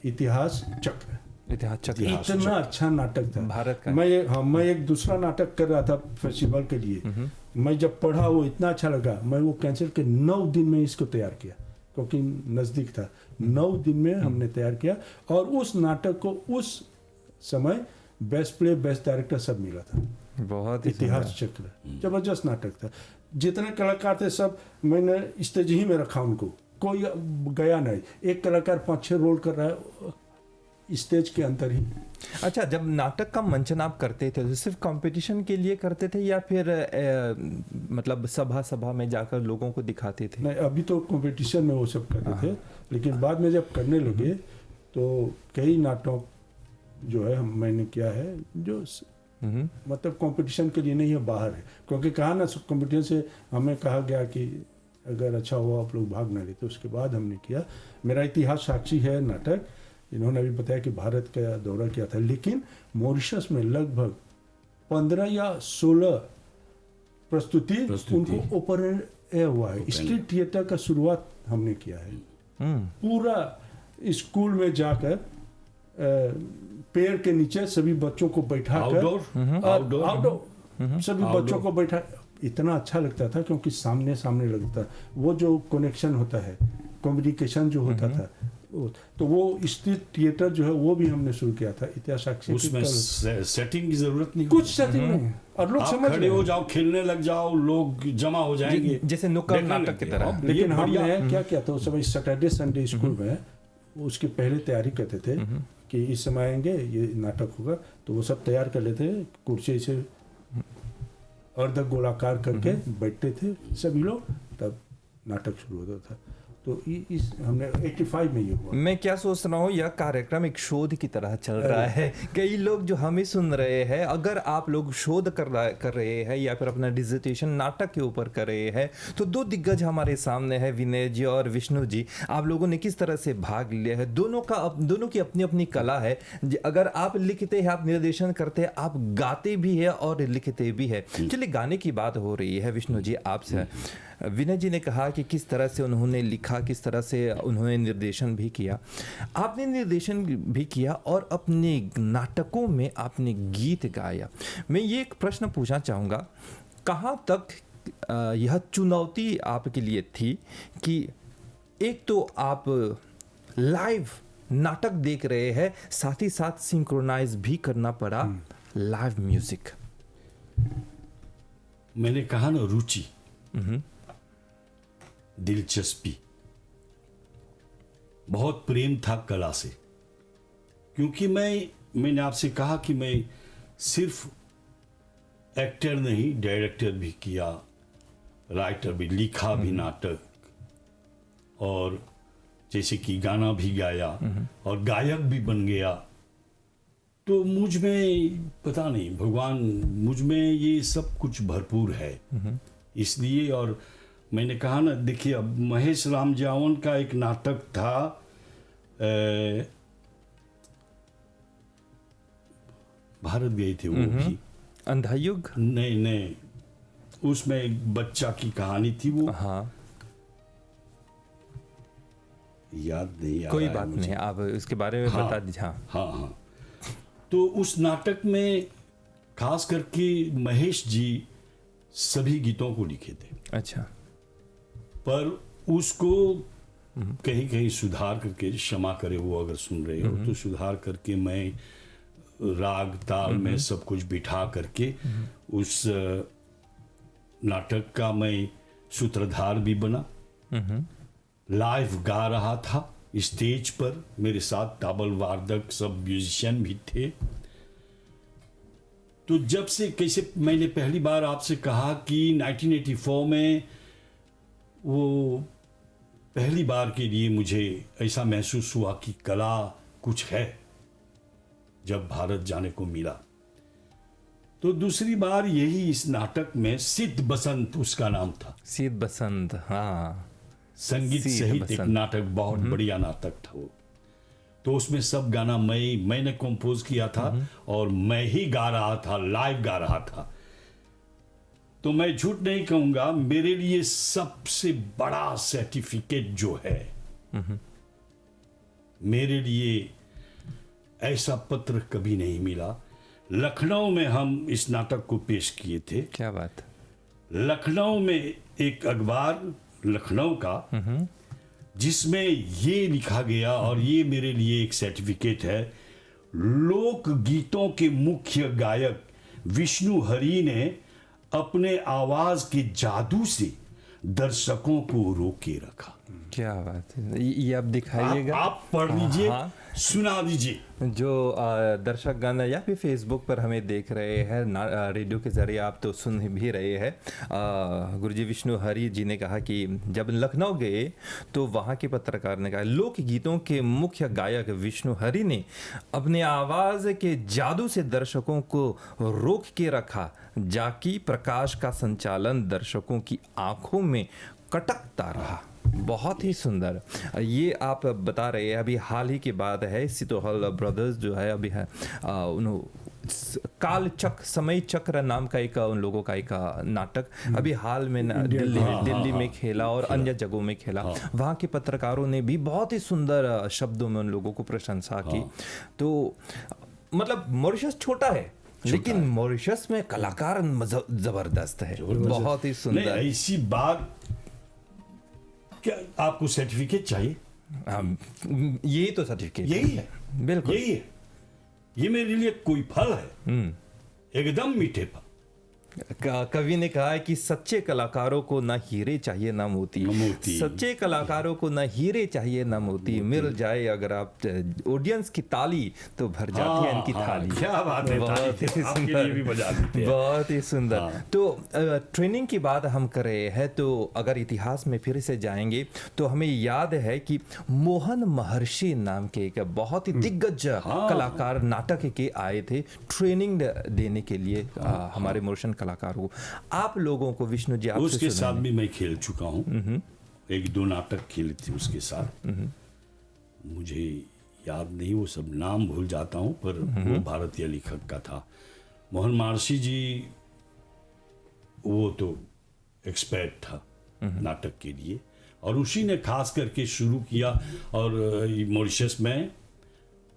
इतिहास चक्र। इतना अच्छा नाटक था भारत का। मैं एक दूसरा नाटक कर रहा था फेस्टिवल के लिए। मैं जब पढ़ा वो इतना अच्छा लगा, मैं वो कैंसिल के 9 दिन में इसको तैयार किया, क्योंकि नज़दीक था। 9 दिन में हमने तैयार किया, और उस नाटक को उस समय बेस्ट प्ले, बेस्ट डायरेक्टर सब मिला था। बहुत इतिहास चक्र जबरदस्त नाटक था। जितने कलाकार थे सब मैंने स्टेज ही में रखा, उनको कोई गया नहीं। एक कलाकार 5-6 रोल कर रहा है स्टेज के अंदर ही। अच्छा, जब नाटक का मंचन आप करते थे तो सिर्फ कंपटीशन के लिए करते थे, या फिर मतलब सभा में जाकर लोगों को दिखाते थे? नहीं, अभी तो कंपटीशन में वो सब करते थे, लेकिन बाद में जब करने लगे तो कई नाटक जो है मैंने किया है जो मतलब कंपटीशन के लिए नहीं है, बाहर है। क्योंकि कहा ना, कंपटीशन से हमें कहा गया कि अगर अच्छा हुआ आप लोग भाग न लेते। उसके बाद हमने किया। मेरा इतिहास साक्षी है नाटक, इन्होंने अभी बताया कि भारत का दौरा किया था, लेकिन मॉरिशस में लगभग 15 या 16 प्रस्तुति उनको ओपन एयर हुआ है। स्ट्रीट थिएटर का शुरुआत हमने किया है। पूरा स्कूल में जाकर पेड़ के नीचे सभी बच्चों को बैठा कर, आउटडोर सभी बच्चों को बैठा, इतना अच्छा लगता था क्योंकि सामने सामने लगता, वो जो कनेक्शन होता है, कम्युनिकेशन जो होता था। तो वो स्ट्रीट थिएटर जो है वो भी हमने शुरू किया था। इतिहास साक्षी उसमें सेटिंग की जरूरत नहीं, कुछ सेटिंग नहीं, और लोग समझ खड़े हो जाओ, खेलने लग जाओ, लोग जमा हो जाएंगे जैसे नुक्कड़ नाटक की तरह। लेकिन हमने क्या किया था उस समय, सैटरडे संडे स्कूल में उसकी पहले तैयारी करते थे कि इस समय आएंगे, ये नाटक होगा, तो वो सब तैयार कर लेते, कुर्सी से अर्ध गोलाकार करके बैठते थे सभी लोग, तब नाटक शुरू होता था। तो इस हमने 85 में ये हुआ। मैं क्या सोच रहा हूँ, यह कार्यक्रम एक शोध की तरह चल रहा है। कई लोग जो हमें सुन रहे हैं, अगर आप लोग शोध कर रहे हैं या फिर अपना डिसर्टेशन नाटक के ऊपर कर रहे हैं, तो 2 दिग्गज हमारे सामने है, विनय जी और विष्णु जी। आप लोगों ने किस तरह से भाग लिया है, दोनों की अपनी अपनी कला है। अगर आप लिखते हैं, आप निर्देशन करते हैं, आप गाते भी है और लिखते भी है। चलिए, गाने की बात हो रही है विष्णु जी आपसे। विनय जी ने कहा कि किस तरह से उन्होंने लिखा, किस तरह से उन्होंने निर्देशन भी किया। आपने निर्देशन भी किया और अपने नाटकों में आपने गीत गाया। मैं ये एक प्रश्न पूछना चाहूँगा, कहाँ तक यह चुनौती आपके लिए थी कि एक तो आप लाइव नाटक देख रहे हैं, साथ ही साथ सिंक्रोनाइज भी करना पड़ा लाइव म्यूजिक? मैंने कहा ना, रुचि, दिलचस्पी, बहुत प्रेम था कला से। क्योंकि मैंने आपसे कहा कि मैं सिर्फ एक्टर नहीं, डायरेक्टर भी किया, राइटर भी, लिखा भी नाटक, और जैसे कि गाना भी गाया और गायक भी बन गया। तो मुझ में पता नहीं, भगवान मुझ में ये सब कुछ भरपूर है, इसलिए। और मैंने कहा ना, देखिए अब महेश राम जावन का एक नाटक था, भारत गए थे वो भी, अंधा युग। नहीं, उसमें एक बच्चा की कहानी थी वो, हाँ, याद नहीं आ कोई रहा है बात मुझे। नहीं, आप इसके बारे में हाँ, बता दीजिए। हाँ, हाँ। तो उस नाटक में खास करके महेश जी सभी गीतों को लिखे थे, अच्छा। पर उसको कहीं कहीं सुधार करके, क्षमा करे वो अगर सुन रहे हो, तो सुधार करके मैं राग ताल में सब कुछ बिठा करके उस नाटक का मैं सूत्रधार भी बना, लाइव गा रहा था स्टेज पर, मेरे साथ ताबल वादक सब म्यूजिशियन भी थे। तो जब से कैसे मैंने पहली बार आपसे कहा कि 1984 में वो पहली बार के लिए मुझे ऐसा महसूस हुआ कि कला कुछ है, जब भारत जाने को मिला। तो दूसरी बार यही इस नाटक में सिद्ध बसंत उसका नाम था, सिद्ध बसंत। हाँ, संगीत सिद्ध सहित एक बसंत। नाटक, बहुत बढ़िया नाटक था वो। तो उसमें सब गाना मैंने कंपोज किया था और मैं ही गा रहा था, लाइव गा रहा था। तो मैं झूठ नहीं कहूंगा, मेरे लिए सबसे बड़ा सर्टिफिकेट जो है, मेरे लिए ऐसा पत्र कभी नहीं मिला। लखनऊ में हम इस नाटक को पेश किए थे। क्या बात। लखनऊ में एक अखबार लखनऊ का, जिसमें ये लिखा गया, और ये मेरे लिए एक सर्टिफिकेट है, लोक गीतों के मुख्य गायक विष्णु हरी ने अपने आवाज के जादू से दर्शकों को रोके रखा। क्या बात है, ये आप दिखाइएगा। आप पढ़ लीजिए, हाँ। सुना दीजिए। जो दर्शक गण या फिर फेसबुक पर हमें देख रहे हैं, रेडियो के जरिए आप तो सुन भी रहे हैं, गुरुजी विष्णु हरी जी ने कहा कि जब लखनऊ गए तो वहाँ के पत्रकार ने कहा, लोकगीतों के मुख्य गायक विष्णु हरी ने अपने आवाज़ के जादू से दर्शकों को रोक के रखा, जाकि प्रकाश का संचालन दर्शकों की आंखों में कटकता रहा। बहुत ही सुंदर। ये आप बता रहे हैं, अभी हाल ही की बात है, सितोहल ब्रदर्स जो है अभी है, काल चक्र, समय चक्र नाम का एक उन लोगों का एक नाटक अभी हाल में दिल्ली में खेला और अन्य जगहों में खेला। वहाँ के पत्रकारों ने भी बहुत ही सुंदर शब्दों में उन लोगों को प्रशंसा की। तो मतलब मॉरिशस छोटा है, लेकिन मॉरिशस में कलाकार जबरदस्त है, बहुत ही सुंदर। ऐसी बात, क्या आपको सर्टिफिकेट चाहिए? यही तो सर्टिफिकेट, यही है, बिल्कुल यही है। ये मेरे लिए कोई फल है, एकदम मीठे फल। कवि ने कहा है कि सच्चे कलाकारों को ना हीरे चाहिए ना मोती, सच्चे कलाकारों को ना हीरे चाहिए ना मोती, मिल जाए अगर आप ऑडियंस की ताली तो भर जाती है इनकी थाली। क्या बात है, बहुत ही सुंदर, बहुत ही सुंदर। तो ट्रेनिंग की बात हम कर रहे हैं, तो अगर इतिहास में फिर से जाएंगे तो हमें याद है कि मोहन महर्षि नाम के एक बहुत ही दिग्गज कलाकार नाटक के आए थे ट्रेनिंग देने के लिए हमारे मॉरिशस कलाकारों को। आप लोगों को विष्णु जी, आपसे उसके साथ भी मैं खेल चुका हूँ, एक दो नाटक खेले थे उसके साथ। मुझे याद नहीं, वो सब नाम भूल जाता हूँ, पर वो भारतीय लेखक का था। मोहन महर्षि जी वो तो एक्सपर्ट था नाटक के लिए, और उसी ने खास करके शुरू किया, और मॉरिशस में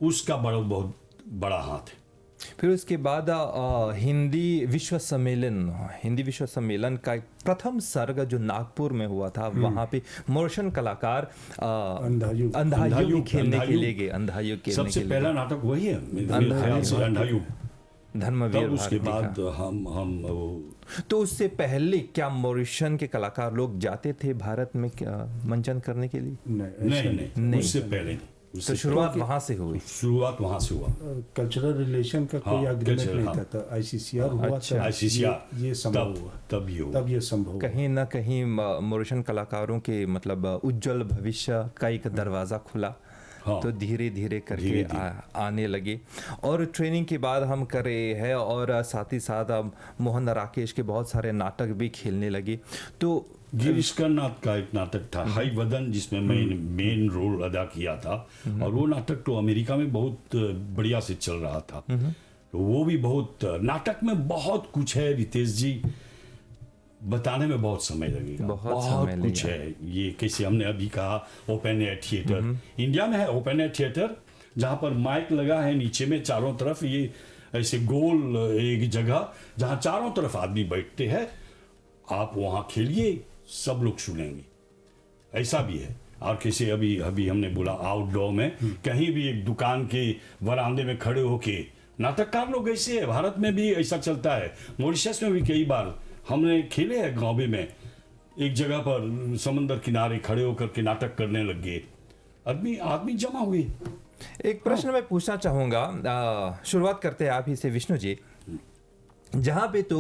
उसका बहुत बड़ा हाथ है। फिर उसके बाद हिंदी विश्व सम्मेलन का प्रथम सर्ग जो नागपुर में हुआ था, वहाँ पे मॉरिशस कलाकार अंधायुग खेलने के लिए गए। अंधायुग के सबसे पहला नाटक वही है अंधायुग, धर्मवीर। उसके बाद हम तो उससे पहले क्या मॉरिशस के कलाकार लोग जाते थे भारत में क्या मंचन करने के लिए? नहीं, उससे पहले नहीं। तो शुरुआत वहाँ से हुई। शुरुआत वहाँ से हुआ। कल्चरल रिलेशन का कोई हाँ, अग्रीमेंट cultural, नहीं हाँ। था, तो आईसीसीआर हुआ अच्छा, तब ICCR ये संभव हुआ, तब ये हुआ। तब ये संभव हुआ। कहीं ना कहीं मॉरिशन कलाकारों के मतलब उज्जवल भविष्य का एक दरवाज़ा खुला। हाँ। तो धीरे धीरे करके धीरे-धीरे। आने लगे और ट्रेनिंग के बाद हम कर रहे हैं और साथ ही साथ अब मोहन राकेश के बहुत सारे नाटक भी खेलने लगे। तो गिरीश कर्नाड का एक नाटक था हाई वदन, जिसमें मैं मेन रोल अदा किया था, और वो नाटक तो अमेरिका में बहुत बढ़िया से चल रहा था। तो वो भी बहुत, नाटक में बहुत कुछ है रितेश जी, बताने में बहुत समय लगेगा। बहुत समय कुछ है ये, कैसे हमने अभी कहा ओपन एयर थिएटर, इंडिया में है ओपन एयर थिएटर, जहाँ पर माइक लगा है नीचे में, चारों तरफ ये ऐसे गोल एक जगह जहाँ चारों तरफ आदमी बैठते हैं, आप वहाँ खेलिए, सब लोग सुनेंगे, ऐसा भी है। और कैसे अभी अभी हमने बोला आउटडोर में कहीं भी एक दुकान के वरांदे में खड़े होके नाटककार लोग ऐसे है, भारत में भी ऐसा चलता है, मॉरिशस में भी कई बार हमने खेले हैं गाँव में, एक जगह पर समंदर किनारे खड़े होकर के नाटक करने लग गए, आदमी जमा हुए। एक प्रश्न मैं पूछना चाहूँगा, शुरुआत करते हैं आप ही से विष्णु जी। जहाँ पे तो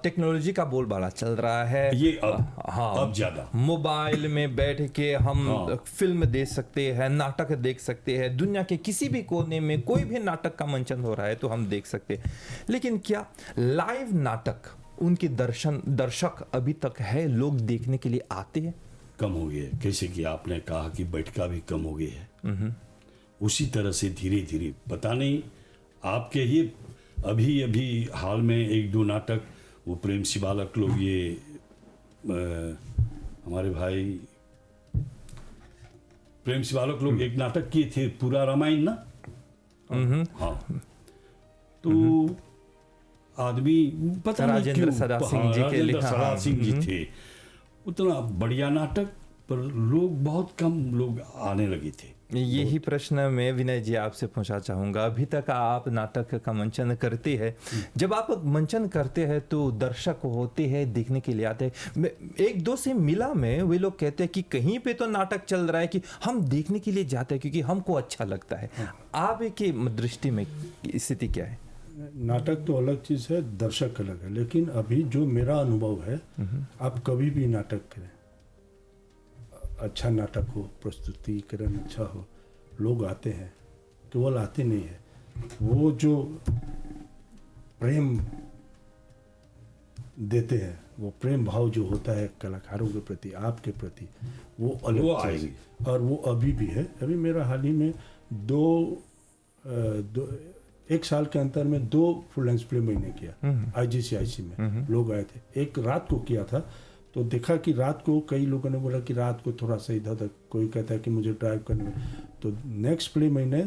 टेक्नोलॉजी का बोलबाला चल रहा है, ये अब ज्यादा मोबाइल में बैठ के हम हाँ। फिल्म देख सकते हैं, नाटक देख सकते हैं, दुनिया के किसी भी कोने में कोई भी नाटक का मंचन हो रहा है तो हम देख सकते हैं। लेकिन क्या लाइव नाटक उनके दर्शक अभी तक है, लोग देखने के लिए आते हैं? कम हो गए, कैसे कि आपने कहा कि बैठका भी कम हो गई है, उसी तरह से धीरे धीरे, पता नहीं आपके ही अभी हाल में एक दो नाटक, वो प्रेम शिवालक लोग, ये हमारे भाई प्रेम शिवालक लोग एक नाटक किए थे, पूरा रामायण ना, हाँ, तो आदमी पता नहीं राजेंद्र क्यों, सदा सिंह जी के राजेंद्र लिखा, सदा हाँ, सिंह जी थे, उतना बढ़िया नाटक, पर लोग बहुत कम लोग आने लगे थे। यही प्रश्न मैं विनय जी आपसे पूछना चाहूँगा। अभी तक आप नाटक का मंचन करते हैं, जब आप मंचन करते हैं तो दर्शक होते हैं, देखने के लिए आते हैं। एक दो से मिला मैं, वे लोग कहते हैं कि कहीं पे तो नाटक चल रहा है कि हम देखने के लिए जाते हैं क्योंकि हमको अच्छा लगता है। आपकी दृष्टि में स्थिति क्या है? नाटक तो अलग चीज़ है, दर्शक अलग है, लेकिन अभी जो मेरा अनुभव है, आप कभी भी नाटक करें, अच्छा नाटक हो, प्रस्तुतिकरण अच्छा हो, लोग आते हैं, केवल आते नहीं है, वो जो प्रेम देते हैं, वो प्रेम भाव जो होता है कलाकारों के प्रति, आपके प्रति, वो अलग चीज़ है। और वो अभी भी है। अभी मेरा हाल ही में एक साल के अंतर में 2 फुल लेंथ प्ले मैंने किया IGCIC में, लोग आए थे। एक रात को किया था, तो देखा कि रात को कई लोगों ने बोला कि रात को थोड़ा सा इधर उधर, कोई कहता है कि मुझे ड्राइव करने में, तो नेक्स्ट प्ले मैंने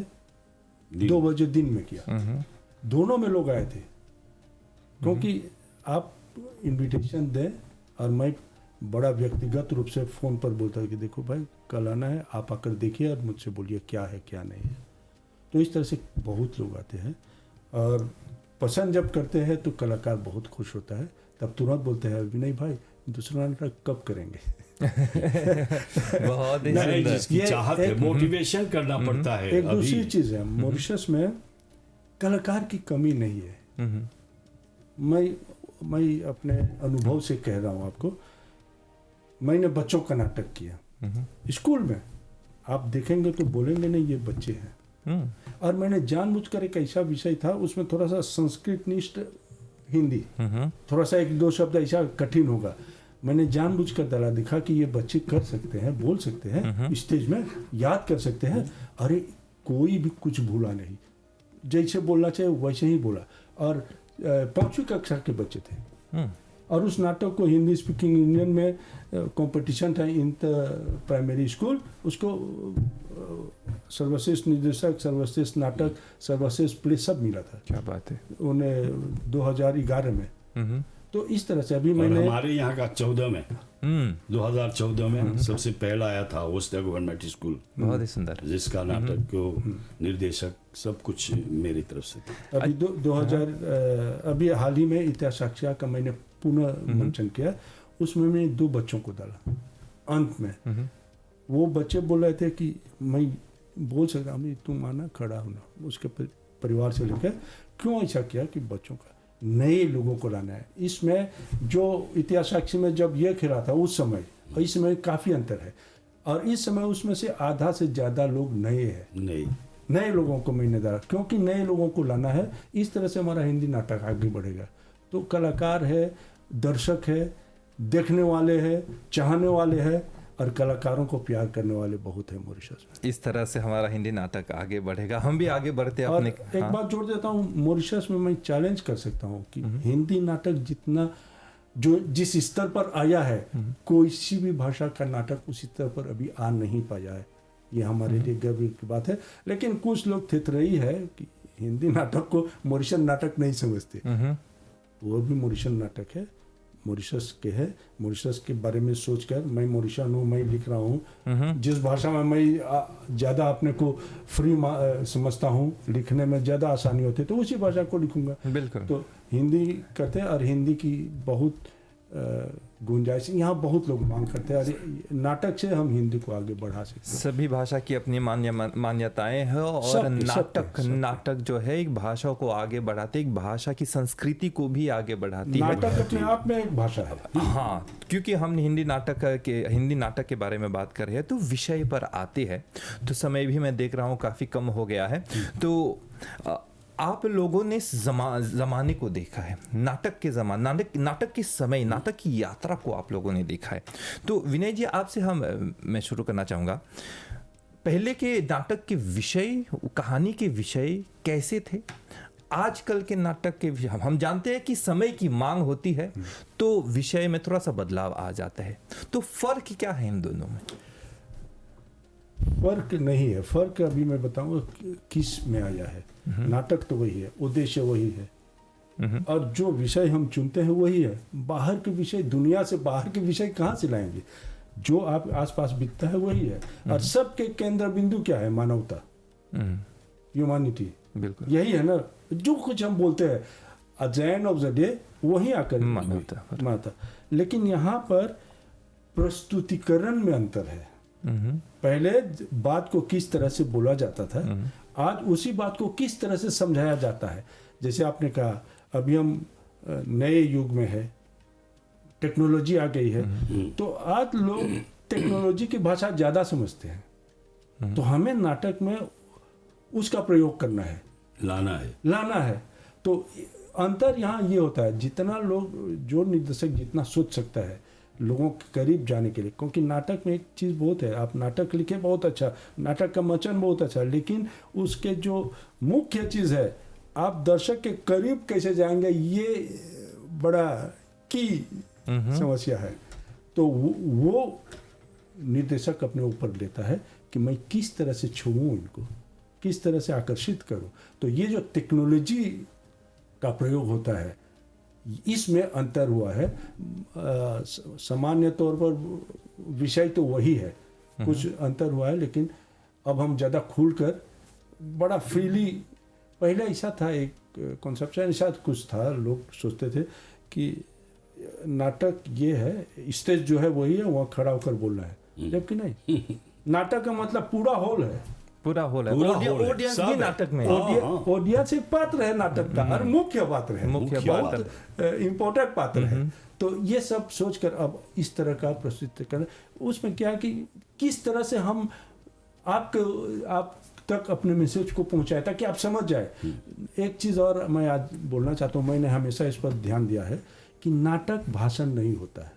2 बजे दिन में किया। दोनों में लोग आए थे, क्योंकि आप इनविटेशन दें और मैं बड़ा व्यक्तिगत रूप से फ़ोन पर बोलता है कि देखो भाई कल आना है, आप आकर देखिए और मुझसे बोलिए क्या है क्या नहीं है। तो इस तरह से बहुत लोग आते हैं, और पसंद जब करते हैं तो कलाकार बहुत खुश होता है, तब तुरंत बोलते हैं विनय भाई दूसरा नाटक कब करेंगे। बहुत ही नहीं, सुंदर। जिसकी चाहत है, मोटिवेशन करना पड़ता है। एक दूसरी अभी चीज़ है, मॉरिशस में कलाकार की कमी नहीं है। मैं अपने अनुभव से कह रहा हूँ आपको, मैंने बच्चों का नाटक किया स्कूल में, आप देखेंगे तो बोलेंगे नहीं ये बच्चे हैं। और मैंने जानबूझकर एक ऐसा विषय था, उसमें थोड़ा सा संस्कृतनिष्ठ हिंदी, थोड़ा सा 1-2 शब्द ऐसा कठिन होगा, मैंने जानबूझकर डाला, दिखा कि ये बच्चे कर सकते हैं, बोल सकते हैं, स्टेज में याद कर सकते हैं। अरे कोई भी कुछ भूला नहीं, जैसे बोलना चाहिए वैसे ही बोला। और 5वीं कक्षा के बच्चे थे, और उस नाटक को हिंदी स्पीकिंग यूनियन में कंपटीशन था इन प्राइमरी स्कूल, उसको सर्वश्रेष्ठ निर्देशक, सर्वश्रेष्ठ नाटक, सर्वश्रेष्ठ प्ले सब मिला था। क्या बात है। उन्हें 2011 में। तो इस तरह से अभी मैंने, हमारे यहाँ का 2014 में सबसे पहला आया था ओस्टा गवर्नमेंट स्कूल, बहुत ही सुंदर, जिसका नाटक को निर्देशक सब कुछ मेरी तरफ से था। अभी 2000 अभी हाल ही में इतिहास साक्षिया का मैंने पुनः मंचन किया, उसमें मैंने 2 बच्चों को डाला। अंत में वो बच्चे बोल रहे थे कि मैं बोल सकता हूँ तुम आना खड़ा होना, उसके परिवार से लेकर क्यों ऐसा किया कि बच्चों का नए लोगों को लाना है। इसमें जो इतिहास साक्षी में जब ये खेला था उस समय इस समय काफ़ी अंतर है, और इस समय उसमें से आधा से ज़्यादा लोग नए हैं। नए लोगों को मैंने डाला क्योंकि नए लोगों को लाना है। इस तरह से हमारा हिंदी नाटक आगे बढ़ेगा। तो कलाकार है, दर्शक है, देखने वाले हैं, चाहने वाले हैं, और कलाकारों को प्यार करने वाले बहुत हैं मॉरिशस में। इस तरह से हमारा हिंदी नाटक आगे बढ़ेगा, हम भी आगे बढ़ते और अपने। एक बात जोड़ देता हूँ, मॉरिशस में मैं चैलेंज कर सकता हूँ कि हिंदी नाटक जितना जो जिस स्तर पर आया है, कोई भी भाषा का नाटक उस स्तर पर अभी आ नहीं पाया है। ये हमारे लिए गर्व की बात है। लेकिन कुछ लोग थितरई है कि हिंदी नाटक को मॉरिशन नाटक नहीं समझते। वो भी मॉरिशन नाटक है, मॉरिशस के है। मॉरिशस के बारे में सोचकर मैं मॉरिशन हूँ, मैं लिख रहा हूँ। जिस भाषा में मैं ज़्यादा अपने को फ्री समझता हूँ, लिखने में ज़्यादा आसानी होती है, तो उसी भाषा को लिखूंगा। बिल्कुल। तो हिंदी करते हैं, और हिंदी की बहुत गुंजाइश यहाँ बहुत लोग मांग करते हैं, और नाटक से हम हिंदी को आगे बढ़ा सकते हैं। सभी भाषा की अपनी मान्यताएं हैं, और नाटक जो है एक भाषा को आगे बढ़ाते, एक भाषा की संस्कृति को भी आगे बढ़ाती है। नाटक अपने आप में एक भाषा है। हाँ, क्योंकि हम हिंदी नाटक के बारे में बात कर रहे हैं, तो विषय पर आते हैं, तो समय भी मैं देख रहा हूँ काफ़ी कम हो गया है। तो आप लोगों ने ज़माने को देखा है, नाटक के समय, नाटक की यात्रा को आप लोगों ने देखा है। तो विनय जी, आपसे मैं शुरू करना चाहूँगा। पहले के नाटक के विषय, कहानी के विषय कैसे थे? आजकल के नाटक के विषय, हम जानते हैं कि समय की मांग होती है तो विषय में थोड़ा सा बदलाव आ जाता है, तो फर्क क्या है इन दोनों में? फर्क नहीं है। फर्क अभी मैं बताऊंगा किस में आया है। नाटक तो वही है, उद्देश्य वही है, और जो विषय हम चुनते हैं वही है। बाहर के विषय, दुनिया से बाहर के विषय कहाँ से लाएंगे? जो आप आसपास बिकता है वही है। और सबके केंद्र बिंदु क्या है? मानवता, ह्यूमैनिटी। बिल्कुल, यही है ना। जो कुछ हम बोलते हैं at the end of the day वही आकर मानवता। लेकिन यहाँ पर प्रस्तुतिकरण में अंतर है। पहले बात को किस तरह से बोला जाता था, आज उसी बात को किस तरह से समझाया जाता है। जैसे आपने कहा, अभी हम नए युग में है, टेक्नोलॉजी आ गई है, तो आज लोग टेक्नोलॉजी की भाषा ज़्यादा समझते हैं। तो हमें नाटक में उसका प्रयोग करना है, लाना है। तो अंतर यहाँ ये होता है, जितना लोग, जो निर्देशक जितना सोच सकता है लोगों के करीब जाने के लिए, क्योंकि नाटक में एक चीज़ बहुत है, आप नाटक लिखे बहुत अच्छा, नाटक का मंचन बहुत अच्छा, लेकिन उसके जो मुख्य चीज़ है, आप दर्शक के करीब कैसे जाएंगे, ये बड़ा की समस्या है। तो वो निर्देशक अपने ऊपर लेता है कि मैं किस तरह से छूऊं इनको, किस तरह से आकर्षित करूं। तो ये जो टेक्नोलॉजी का प्रयोग होता है, इसमें अंतर हुआ है। सामान्य तौर पर विषय तो वही है, कुछ अंतर हुआ है, लेकिन अब हम ज़्यादा खुलकर बड़ा फ्रीली, पहले ऐसा था, एक कॉन्सेप्शन ऐसा कुछ था, लोग सोचते थे कि नाटक ये है, स्टेज जो है वही है, वहाँ खड़ा होकर बोलना है, जबकि नहीं। नाटक का मतलब पूरा हॉल है, ऑडियंस भी नाटक में, ऑडियंस एक पात्र है नाटक का, और मुख्य पात्र है, इम्पोर्टेंट पात्र है। तो ये सब सोचकर अब इस तरह का प्रस्तुत करना, उसमें क्या है कि किस तरह से हम आप तक अपने मैसेज को पहुंचाए ताकि आप समझ जाए। एक चीज़ और मैं आज बोलना चाहता हूँ, मैंने हमेशा इस पर ध्यान दिया है कि नाटक भाषण नहीं होता है।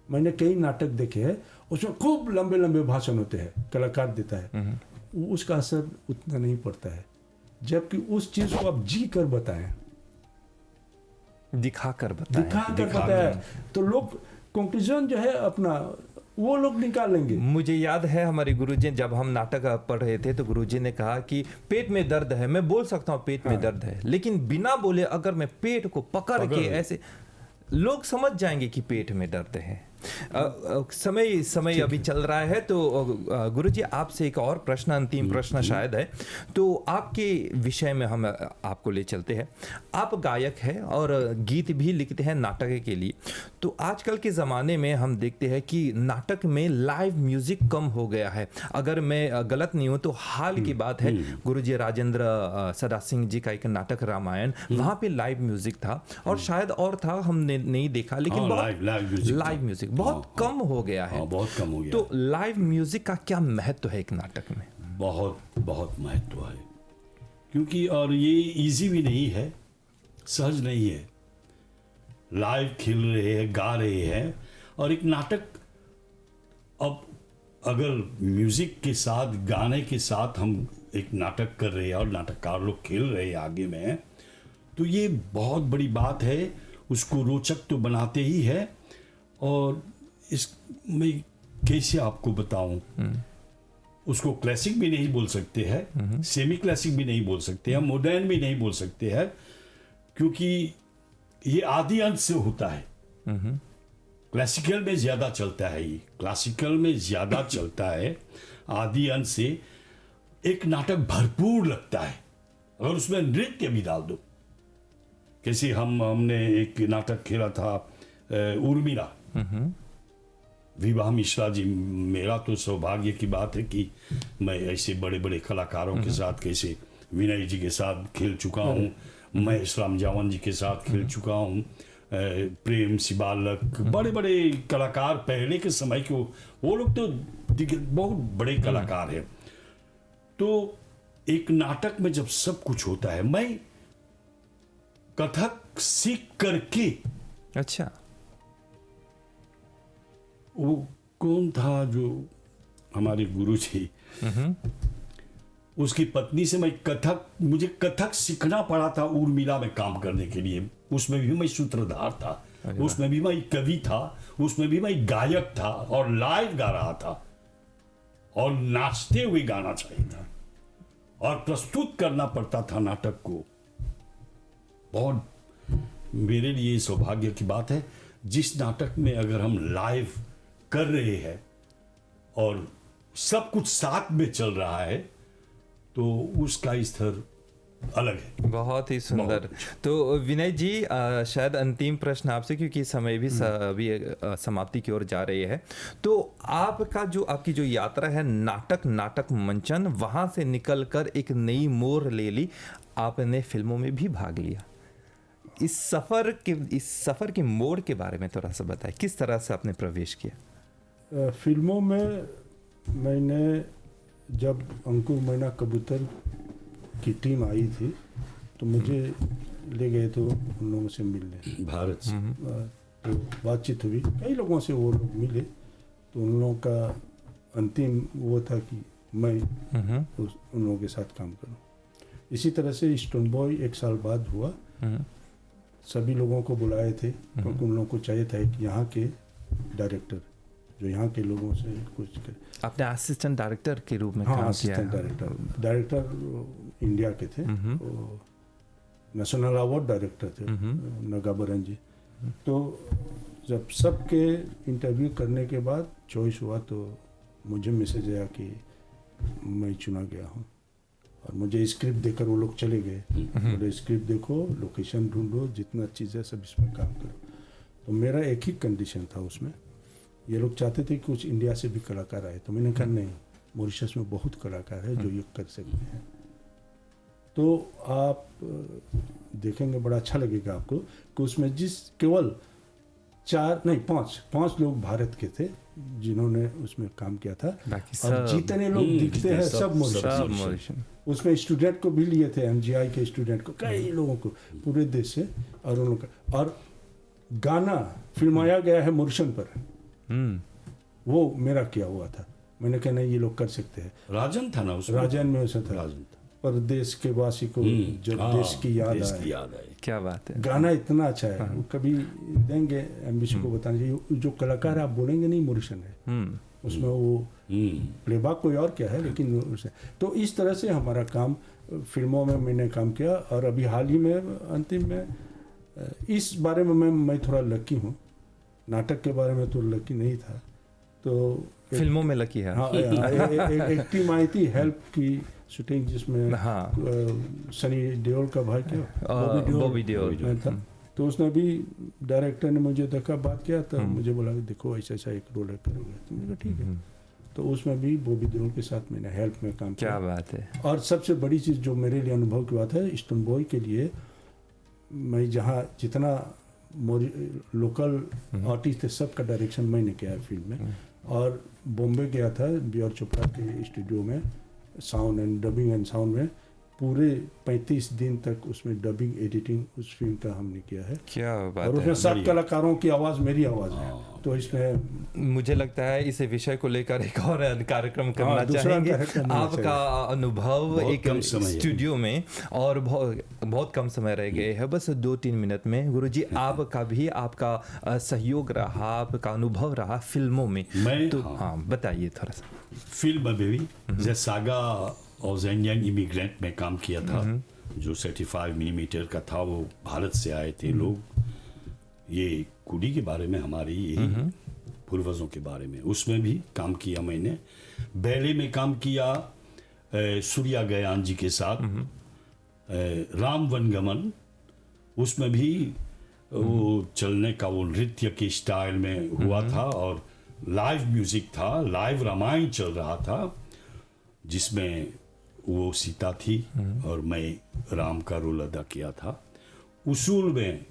मैंने कई नाटक देखे हैं, उसमें खूब लंबे लंबे भाषण होते हैं, कलाकार देता है, उसका असर उतना नहीं पड़ता है। जबकि उस चीज़ को आप जी कर बताएं, दिखा कर बताएं, तो लोग कंक्लूजन जो है अपना वो लोग निकाल लेंगे। मुझे याद है हमारे गुरुजी, जब हम नाटक पढ़ रहे थे तो गुरुजी ने कहा कि पेट में दर्द है, मैं बोल सकता हूँ पेट में दर्द है, लेकिन बिना बोले अगर मैं पेट को पकड़ के ऐसे, लोग समझ जाएंगे कि पेट में दर्द है। समय अभी चल रहा है, तो गुरुजी आपसे एक और प्रश्न, अंतिम प्रश्न शायद है, तो आपके विषय में हम आपको ले चलते हैं। आप गायक हैं और गीत भी लिखते हैं नाटक के लिए। तो आजकल के ज़माने में हम देखते हैं कि नाटक में लाइव म्यूज़िक कम हो गया है। अगर मैं गलत नहीं हूँ तो हाल की बात है, गुरुजी राजेंद्र सदा सिंह जी का एक नाटक रामायण, वहाँ पे लाइव म्यूज़िक था, और शायद और था, हमने नहीं देखा, लेकिन लाइव म्यूज़िक बहुत कम हो गया है। बहुत कम हो गया। तो लाइव म्यूज़िक का क्या महत्व है एक नाटक में? बहुत बहुत महत्व है, क्योंकि और ये इजी भी नहीं है, सहज नहीं है। लाइव खेल रहे हैं, गा रहे हैं, और एक नाटक, अब अगर म्यूजिक के साथ, गाने के साथ हम एक नाटक कर रहे हैं और नाटककार लोग खेल रहे हैं आगे में, तो ये बहुत बड़ी बात है। उसको रोचक तो बनाते ही है, और इस मैं कैसे आपको बताऊं, उसको क्लासिक भी नहीं बोल सकते हैं, सेमी क्लासिक भी नहीं बोल सकते हैं, मॉडर्न भी नहीं बोल सकते हैं, क्योंकि ये आदि अंत से होता है। क्लासिकल में ज्यादा चलता है, ये क्लासिकल में ज्यादा चलता है, आदि अंत से एक नाटक भरपूर लगता है। अगर उसमें नृत्य भी डाल दो, कैसे हमने एक नाटक खेला था उर्मिला, विवाह मिश्रा जी। मेरा तो सौभाग्य की बात है कि मैं ऐसे बड़े बड़े कलाकारों के साथ, कैसे विनय जी के साथ खेल चुका हूँ, महेश राम जावन जी के साथ खेल चुका हूँ, प्रेम सिबालक, बड़े बड़े कलाकार पहले के समय के, वो लोग तो बहुत बड़े कलाकार हैं। तो एक नाटक में जब सब कुछ होता है, मैं कथक सीख करके, अच्छा, वो कौन था जो हमारे गुरु जी, उसकी पत्नी से मुझे कथक सीखना पड़ा था उर्मिला में काम करने के लिए। उसमें भी मैं सूत्रधार था, उसमें भी मैं कवि था, उसमें भी मैं गायक था, और लाइव गा रहा था, और नाचते हुए गाना चाहिए था, और प्रस्तुत करना पड़ता था नाटक को। बहुत मेरे लिए सौभाग्य की बात है, जिस नाटक में अगर हम लाइव कर रहे हैं और सब कुछ साथ में चल रहा है, तो उसका स्तर अलग है। बहुत ही सुंदर। तो विनय जी, शायद अंतिम प्रश्न आपसे, क्योंकि समय भी अभी समाप्ति की ओर जा रही है। तो आपकी जो यात्रा है नाटक मंचन, वहां से निकलकर एक नई मोड़ ले ली, आपने फिल्मों में भी भाग लिया। इस सफर के मोड़ के बारे में थोड़ा सा बताएं, किस तरह से आपने प्रवेश किया? फिल्मों में मैंने, जब अंकुर मैना कबूतर की टीम आई थी, तो मुझे ले गए तो उन लोगों से मिलने भारत से, तो बातचीत हुई, कई लोगों से वो लोग मिले, तो उन लोगों का अंतिम वो था कि मैं उन लोगों के साथ काम करूं। इसी तरह से स्टोन बॉय 1 साल बाद हुआ। सभी लोगों को बुलाए थे, क्योंकि उन लोगों को चाहिए था कि यहाँ के डायरेक्टर जो यहाँ के लोगों से कुछ करे। आपने असिस्टेंट डायरेक्टर के रूप में काम किया? असिस्टेंट डायरेक्टर इंडिया के थे, नेशनल अवार्ड डायरेक्टर थे नगाबरन जी। तो जब सबके इंटरव्यू करने के बाद चॉइस हुआ, तो मुझे मैसेज आया कि मैं चुना गया हूँ, और मुझे स्क्रिप्ट देकर वो लोग चले गए, बोले स्क्रिप्ट देखो, लोकेशन ढूंढो, जितना चीज़ है सब इसमें काम करो। तो मेरा एक ही कंडीशन था उसमें, ये लोग चाहते थे कि कुछ इंडिया से भी कलाकार आए, तो मैंने कहा नहीं, मॉरिशस में बहुत कलाकार है जो ये कर सकते हैं। तो आप देखेंगे, बड़ा अच्छा लगेगा आपको कि उसमें केवल 5 लोग भारत के थे जिन्होंने उसमें काम किया था, और जितने लोग दिखते हैं सब मॉरिशस। उसमें स्टूडेंट को भी लिए थे, MGI के स्टूडेंट को, कई लोगों को पूरे देश से, और उन लोग का, और गाना फिल्माया गया है मॉरिशस पर, वो मेरा किया हुआ था। मैंने कहा नहीं, ये लोग कर सकते हैं। राजन था ना उसमें? राजन में वैसा था, राजन था। पर देश के वासी को जब देश की याद आए, क्या बात है, गाना इतना अच्छा है। वो कभी देंगे एमबीसी को बताने चाहिए, जो कलाकार आप बोलेंगे नहीं मॉरिशस है, उसमें वो प्लेबैक कोई और क्या है, लेकिन उसे। तो इस तरह से हमारा काम, फिल्मों में मैंने काम किया, और अभी हाल ही में अंतिम में, इस बारे में मैं थोड़ा लकी हूँ नाटक के बारे में तो लकी नहीं था, तो फिल्मों में लकी है। हाँ एक टीम आई थी हेल्प की शूटिंग, जिसमें हाँ। सनी देओल का भाई क्या बॉबी देओल था, तो उसने भी डायरेक्टर ने मुझे देखा, बात किया, तो मुझे बोला कि देखो ऐसा ऐसा एक रोल करोगे, तो मैंने कहा ठीक है। तो उसमें भी बॉबी देओल के साथ मैंने हेल्प में काम किया। क्या बात है। और सबसे बड़ी चीज़ जो मेरे लिए अनुभव की बात है, स्टोन बॉय के लिए मैं जहाँ जितना लोकल आर्टिस्ट थे सबका डायरेक्शन मैंने किया है फिल्म में। और बॉम्बे गया था बी.आर. चोपड़ा के स्टूडियो में, sound and dubbing and sound में पूरे 35 दिन तक उसमें डबिंग एडिटिंग उस फिल्म का हमने किया है। क्या बात और उसमें है। 7 कलाकारों की आवाज़ मेरी आवाज़ है, तो इसमें मुझे लगता है इस विषय को लेकर एक और कार्यक्रम करना दूसरा चाहेंगे। कार्यक्रम करना आपका अनुभव बहुत एक कम समय है। स्टूडियो में, और बहुत कम समय रह गए हैं, बस 2-3 मिनट में गुरुजी आपका भी आपका सहयोग रहा, आपका अनुभव रहा फिल्मों में, तो हाँ बताइए थोड़ा सा। फिल्म में भी जैसे सागा और जैनियन इमिग्रेंट में काम किया था, जो 35 मिलीमीटर का था, वो भारत से आए थे लोग। ये कुड़ी के बारे में, हमारी यही पूर्वजों के बारे में, उसमें भी काम किया मैंने। बैले में काम किया सूर्या गयान जी के साथ, राम वनगमन, उसमें भी वो चलने का वो नृत्य के स्टाइल में हुआ था, और लाइव म्यूजिक था, लाइव रामायण चल रहा था, जिसमें वो सीता थी और मैं राम का रोल अदा किया था। उसूल में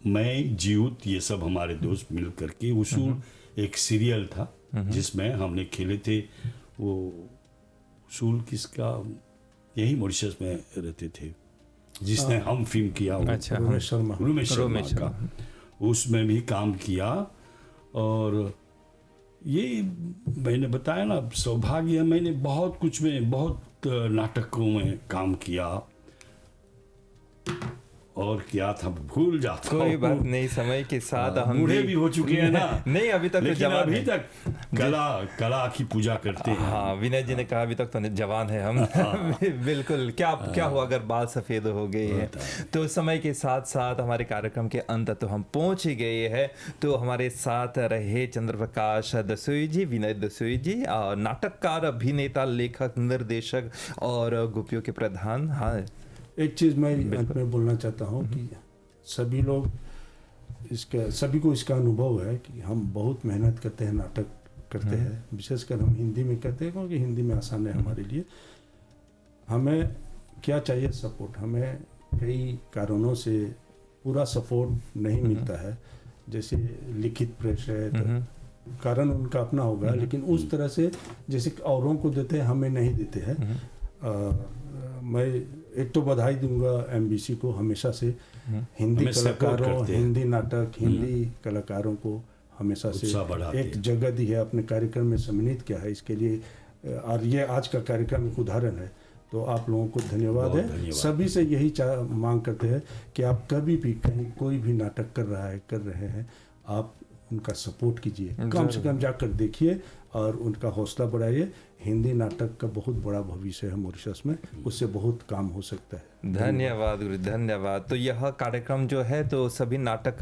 मैं जीउत, ये सब हमारे दोस्त मिल करके, उसूल एक सीरियल था जिसमें हमने खेले थे। वो उसूल किसका, यही मॉरिशस में रहते थे, जिसने हम फिल्म किया, अच्छा, रमेश शर्मा का, उसमें भी काम किया। और ये मैंने बताया ना, सौभाग्य, मैंने बहुत कुछ में, बहुत नाटकों में काम किया, और क्या था भूल जाता हूँ। कोई बात नहीं, समय के साथ हम बूढ़े भी हो चुके हैं ना। नहीं, अभी तक तो लेकिन जवान अभी है। तक कला की पूजा करते हैं। हाँ, विनय जी ने कहा अभी तक तो जवान है हम। बिल्कुल। क्या हुआ अगर बाल सफेद हो गए हैं। तो समय के साथ साथ हमारे कार्यक्रम के अंत तो हम पहुंच ही गए हैं। तो हमारे साथ रहे चंद्रप्रकाश दसोई जी, विनय दसोई जी, नाटककार, अभिनेता, लेखक, निर्देशक और गोपियों के प्रधान। हाँ, एक चीज़ मैं अंत में बोलना चाहता हूँ कि सभी लोग सभी को इसका अनुभव है कि हम बहुत मेहनत करते हैं, नाटक करते हैं, विशेषकर हम हिंदी में करते हैं, क्योंकि हिंदी में आसान है हमारे लिए। हमें क्या चाहिए? सपोर्ट। हमें कई कारणों से पूरा सपोर्ट नहीं मिलता है, जैसे लिखित प्रेस है, तो कारण उनका अपना होगा, लेकिन उस तरह से जैसे औरों को देते हैं हमें नहीं देते हैं। मैं एक तो बधाई दूंगा एमबीसी को, हमेशा से हिंदी कलाकारों, हिंदी नाटक, हिंदी कलाकारों को हमेशा से एक जगह दी है, अपने कार्यक्रम में सम्मानित किया है, इसके लिए। और ये आज का कार्यक्रम एक उदाहरण है, तो आप लोगों को धन्यवाद है। सभी से यही मांग करते हैं कि आप कभी भी कहीं कोई भी नाटक कर रहे हैं, आप उनका सपोर्ट कीजिए, कम से कम जाकर देखिए और उनका हौसला बढ़ाइए। हिंदी नाटक का बहुत बड़ा भविष्य है मॉरिशस में, उससे बहुत काम हो सकता है। धन्यवाद गुरु, धन्यवाद। तो यह कार्यक्रम जो है तो सभी नाटक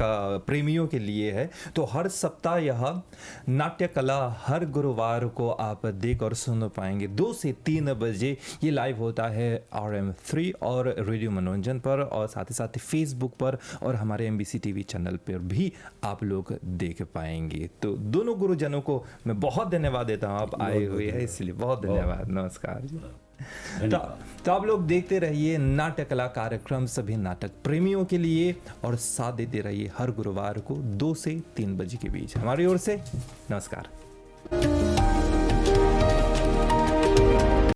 प्रेमियों के लिए है। तो हर सप्ताह यह नाट्य कला हर गुरुवार को आप देख और सुन पाएंगे। 2 से 3 बजे ये लाइव होता है RM3 और रेडियो मनोरंजन पर, और साथ ही साथ फेसबुक पर और हमारे MBC TV चैनल पर भी आप लोग देख पाएंगे। तो दोनों गुरुजनों को मैं बहुत धन्यवाद देता हूँ, आप आए हुए हैं, इसलिए बहुत धन्यवाद। नमस्कार जी। तो आप लोग देखते रहिए नाट्य कला कार्यक्रम सभी नाटक प्रेमियों के लिए, और साथ देते रहिए हर गुरुवार को 2 से 3 बजे के बीच। हमारी ओर से नमस्कार।